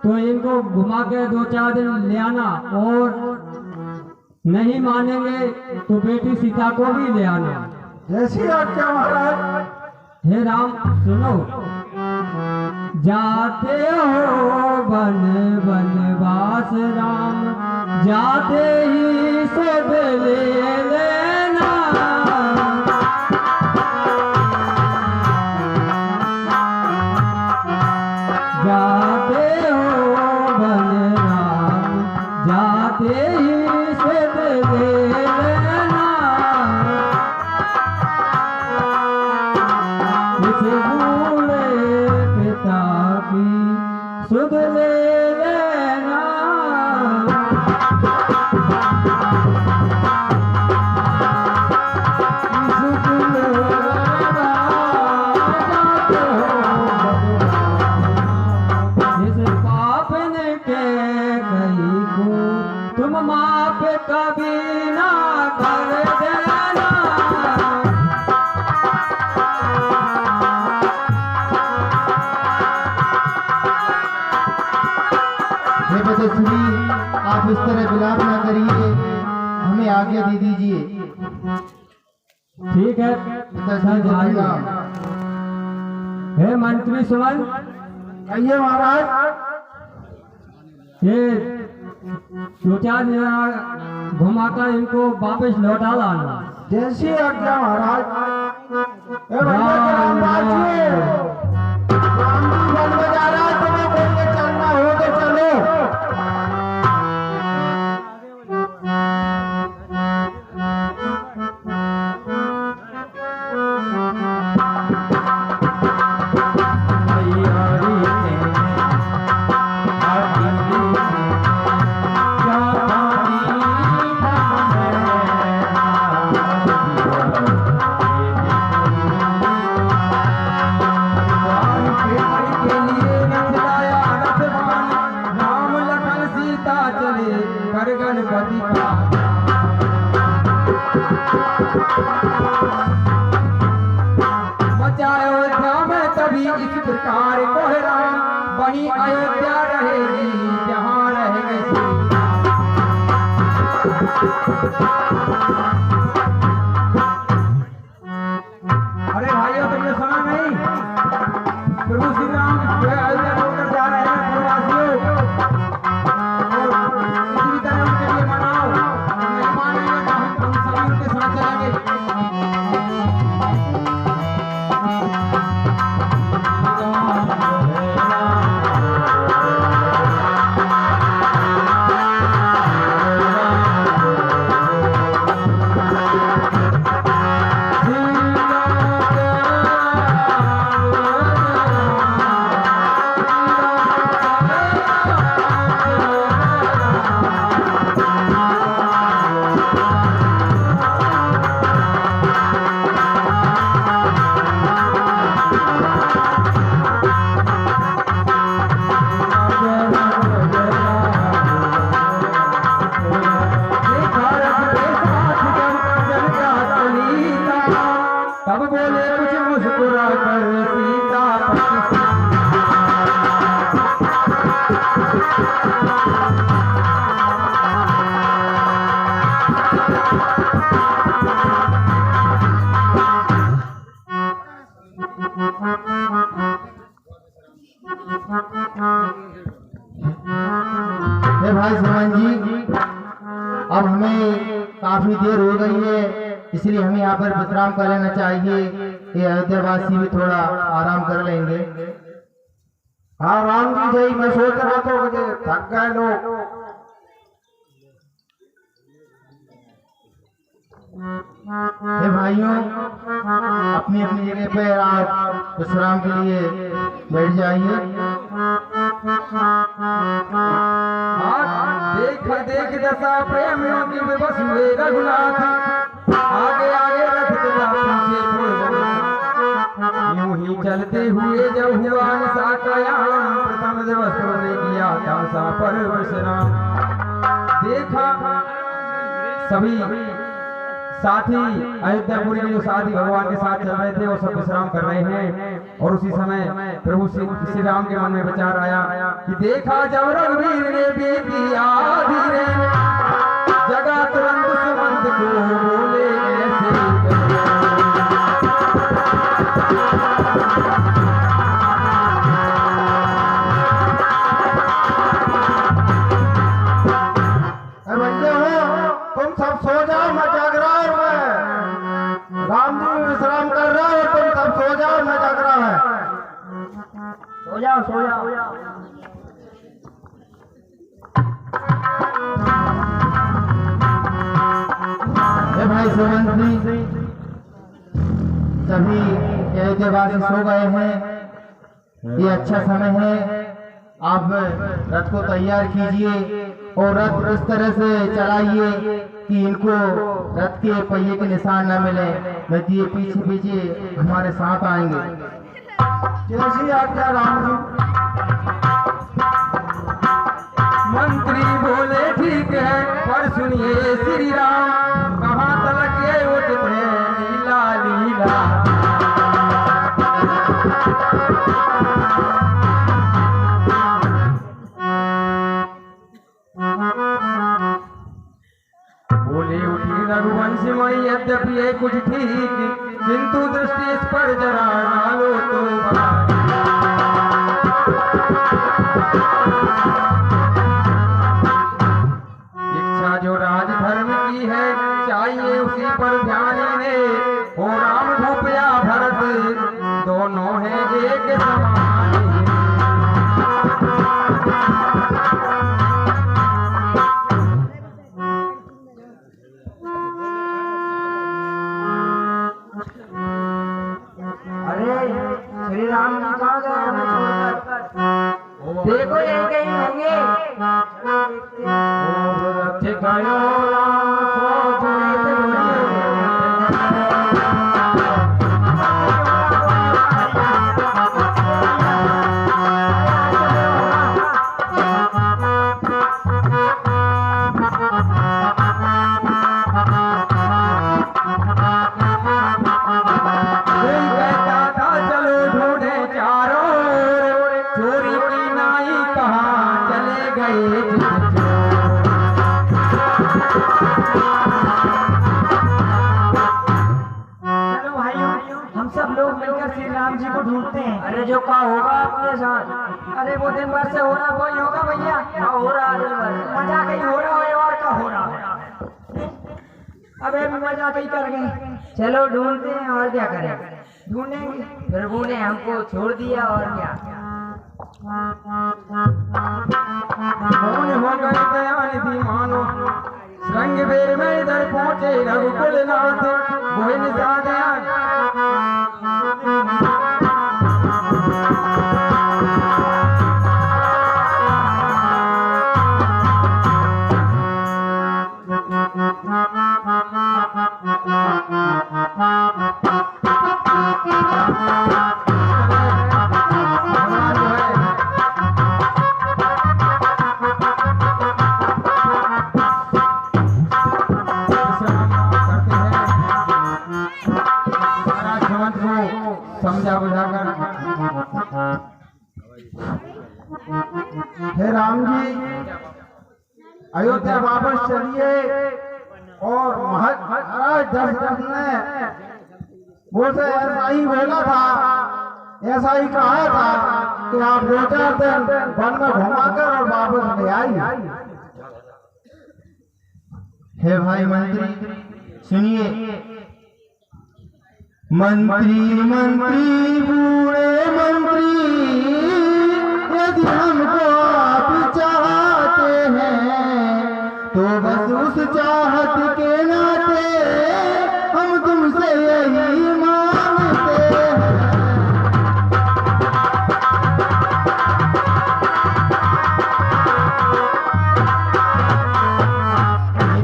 तो इनको घुमा के 2-4 दिन ले आना, और नहीं मानेंगे तो बेटी सीता को भी ले आना। जैसी आज्ञा महाराज। हे राम सुनो, जाते हो वन वनवास राम, जाते ही सब ले लेना। जाते हो वन राम, जाते ही सब ले लेना। इस बूढ़े पिता की सुध ले लेना। तुम माप कभी ना कर देना। हे पिताश्री आप इस तरह विलाप ना करिए, हमें आज्ञा दे दीजिए। ठीक है पिताश्री जाइए। हे मंत्री सुमन, कहिए महाराज। ये सोचा घुमाकर इनको वापस लौटा लाना। जैसी आज्ञा महाराज। ए भैया राम जी बन बजा रहा है, तुम्हें कोई के चलना हो तो चलो। इस प्रकार कोहरा वही अयोध्या रहेगी जहाँ रहेंगे अरे भाइयों तुमने सुना नहीं, प्रभु श्री राम जो है अयोध्या छोड़कर जा रहे हैं प्रवासियों, किसी भी तरह उनके लिए मनाओ, नहीं मानेंगे तो हम सभी उनके साथ चलेंगे। तब बोले कुछ मुस्कुरा कर सीता भाई सुमन जी, अब हमें काफी देर हो गई है, इसलिए हमें यहाँ पर विश्राम कर लेना चाहिए। ये अयोध्यावासी भी थोड़ा आराम कर लेंगे। हाँ राम जी जय, मैं सोच रहा था मुझे थक गए लोग। भाइयों अपनी अपनी जगह पे आप विश्राम के लिए बैठ जाइए। देख देख दशा प्रेमियों की विवश हुए रघुनाथ, आगे आगे रथ चला पीछे यूं ही चलते हुए जब हुआ निशा का याम, प्रथम दिवस ने किया तामसा पर विश्राम। देखा सभी साथी अयोध्यापुरी के जो साथी भगवान के साथ चल रहे थे वो सब विश्राम कर रहे हैं, और उसी समय प्रभु श्री राम के मन में विचार आया कि देखा जब रघुवीर ने बीती आधी रे, जगह तुरंत सुमंत को बोले ऐसे। तुम सब सो जाओ, मैं जाग रहा हूँ। मैं राम जी विश्राम कर रहा हूँ, तुम सब सो जाओ, मैं जाग रहा हूँ। सो जाओ सो जाओ। भाई सुमन जी सभी अयोध्यावासी सो गए हैं, ये अच्छा समय है। आप रथ को तैयार कीजिए और रथ इस तरह से चलाइए कि इनको रथ के पहिए के निशान न मिले, नहीं तो ये पीछे पीछे हमारे साथ आएंगे। जैसी आज्ञा राम जी। मंत्री बोले ठीक है, पर सुनिए श्री राम, कहाँ तलक ये उचित है लीला लीला। बोले उठी रघुवंशी मई, यद्यपि ये कुछ ठीक, किंतु दृष्टि इस पर जरा डालो तो रथ गयो चलो भाइयों, हम सब लोग मिलकर श्री राम जी को ढूंढते हैं। अरे जो का होगा अपने साथ, अरे वो दिन भर से हो रहा वही होगा भैया। क्या हो रहा है दिन भर? मजा कहीं हो रहा है और का हो रहा है। अबे भी मजा कहीं कर गए। चलो ढूंढते हैं और क्या करें। ढूंढेंगे। प्रभु ने हमको छोड़ दिया और क्या। मौन हो गए दयानिधि मानो श्रृंग बेर में इधर पहुंचे रघुकुल नाथ गोविंद साधया समझा बुझाकर। हे राम जी, अयोध्या वापस चलिए। और महाराज दशरथ ने मुझसे ऐसा ही बोला था, ऐसा ही कहा था कि आप 2-4 दिन वन में घुमाकर और वापस ले आइए। हे भाई मंत्री सुनिए। मंत्री मंत्री बूढ़े मंत्री, यदि हमको आप चाहते हैं तो बस उस चाहत के नाते हम तुमसे यही मांगते हैं।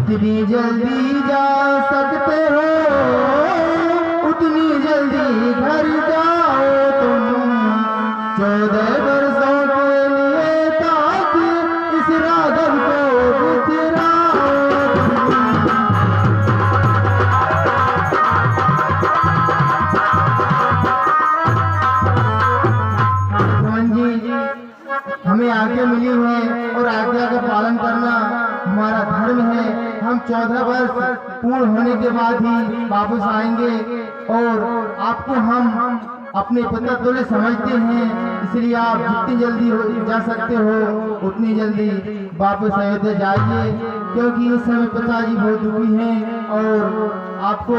जितनी जल्दी जा सकते हो उतनी जल्दी घर जाओ तुम। 14 वर्षों के लिए ताकि इस राघव को बिसराओ तुम। जी हमें आज्ञा मिली है और आज्ञा का पालन करना हमारा धर्म है। हम 14 वर्ष पूर्ण होने के बाद ही वापस आएंगे और आपको हम अपने पिता तुल्य समझते हैं, इसलिए आप जितनी जल्दी जा सकते हो उतनी जल्दी वापस अयोध्या जाइए, क्योंकि इस समय पिताजी बहुत दुखी हैं और आपको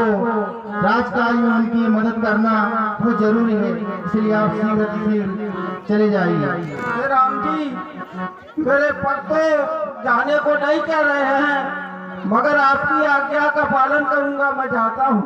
राजकाज में उनकी मदद करना बहुत जरूरी है, इसलिए आप शीघ्र चले जाइए। राम जी, मेरे पत्ते जाने को नहीं कह रहे हैं, मगर आपकी आज्ञा का पालन करूंगा, मैं चाहता हूँ।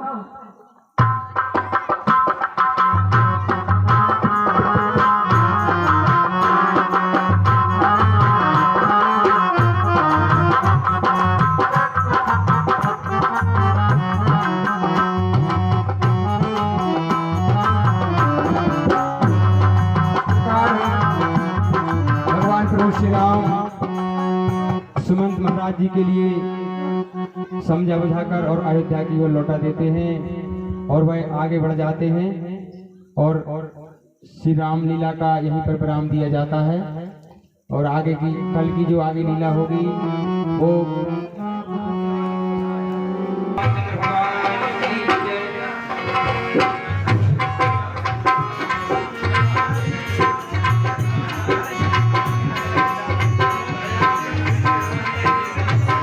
भगवान प्रभु श्री राम सुमंत महाराज जी के लिए समझा बुझाकर और अयोध्या की ओर लौटा देते हैं और वह आगे बढ़ जाते हैं और श्री राम लीला का यहीं पर विराम दिया जाता है। और आगे की कल की जो आगे लीला होगी वो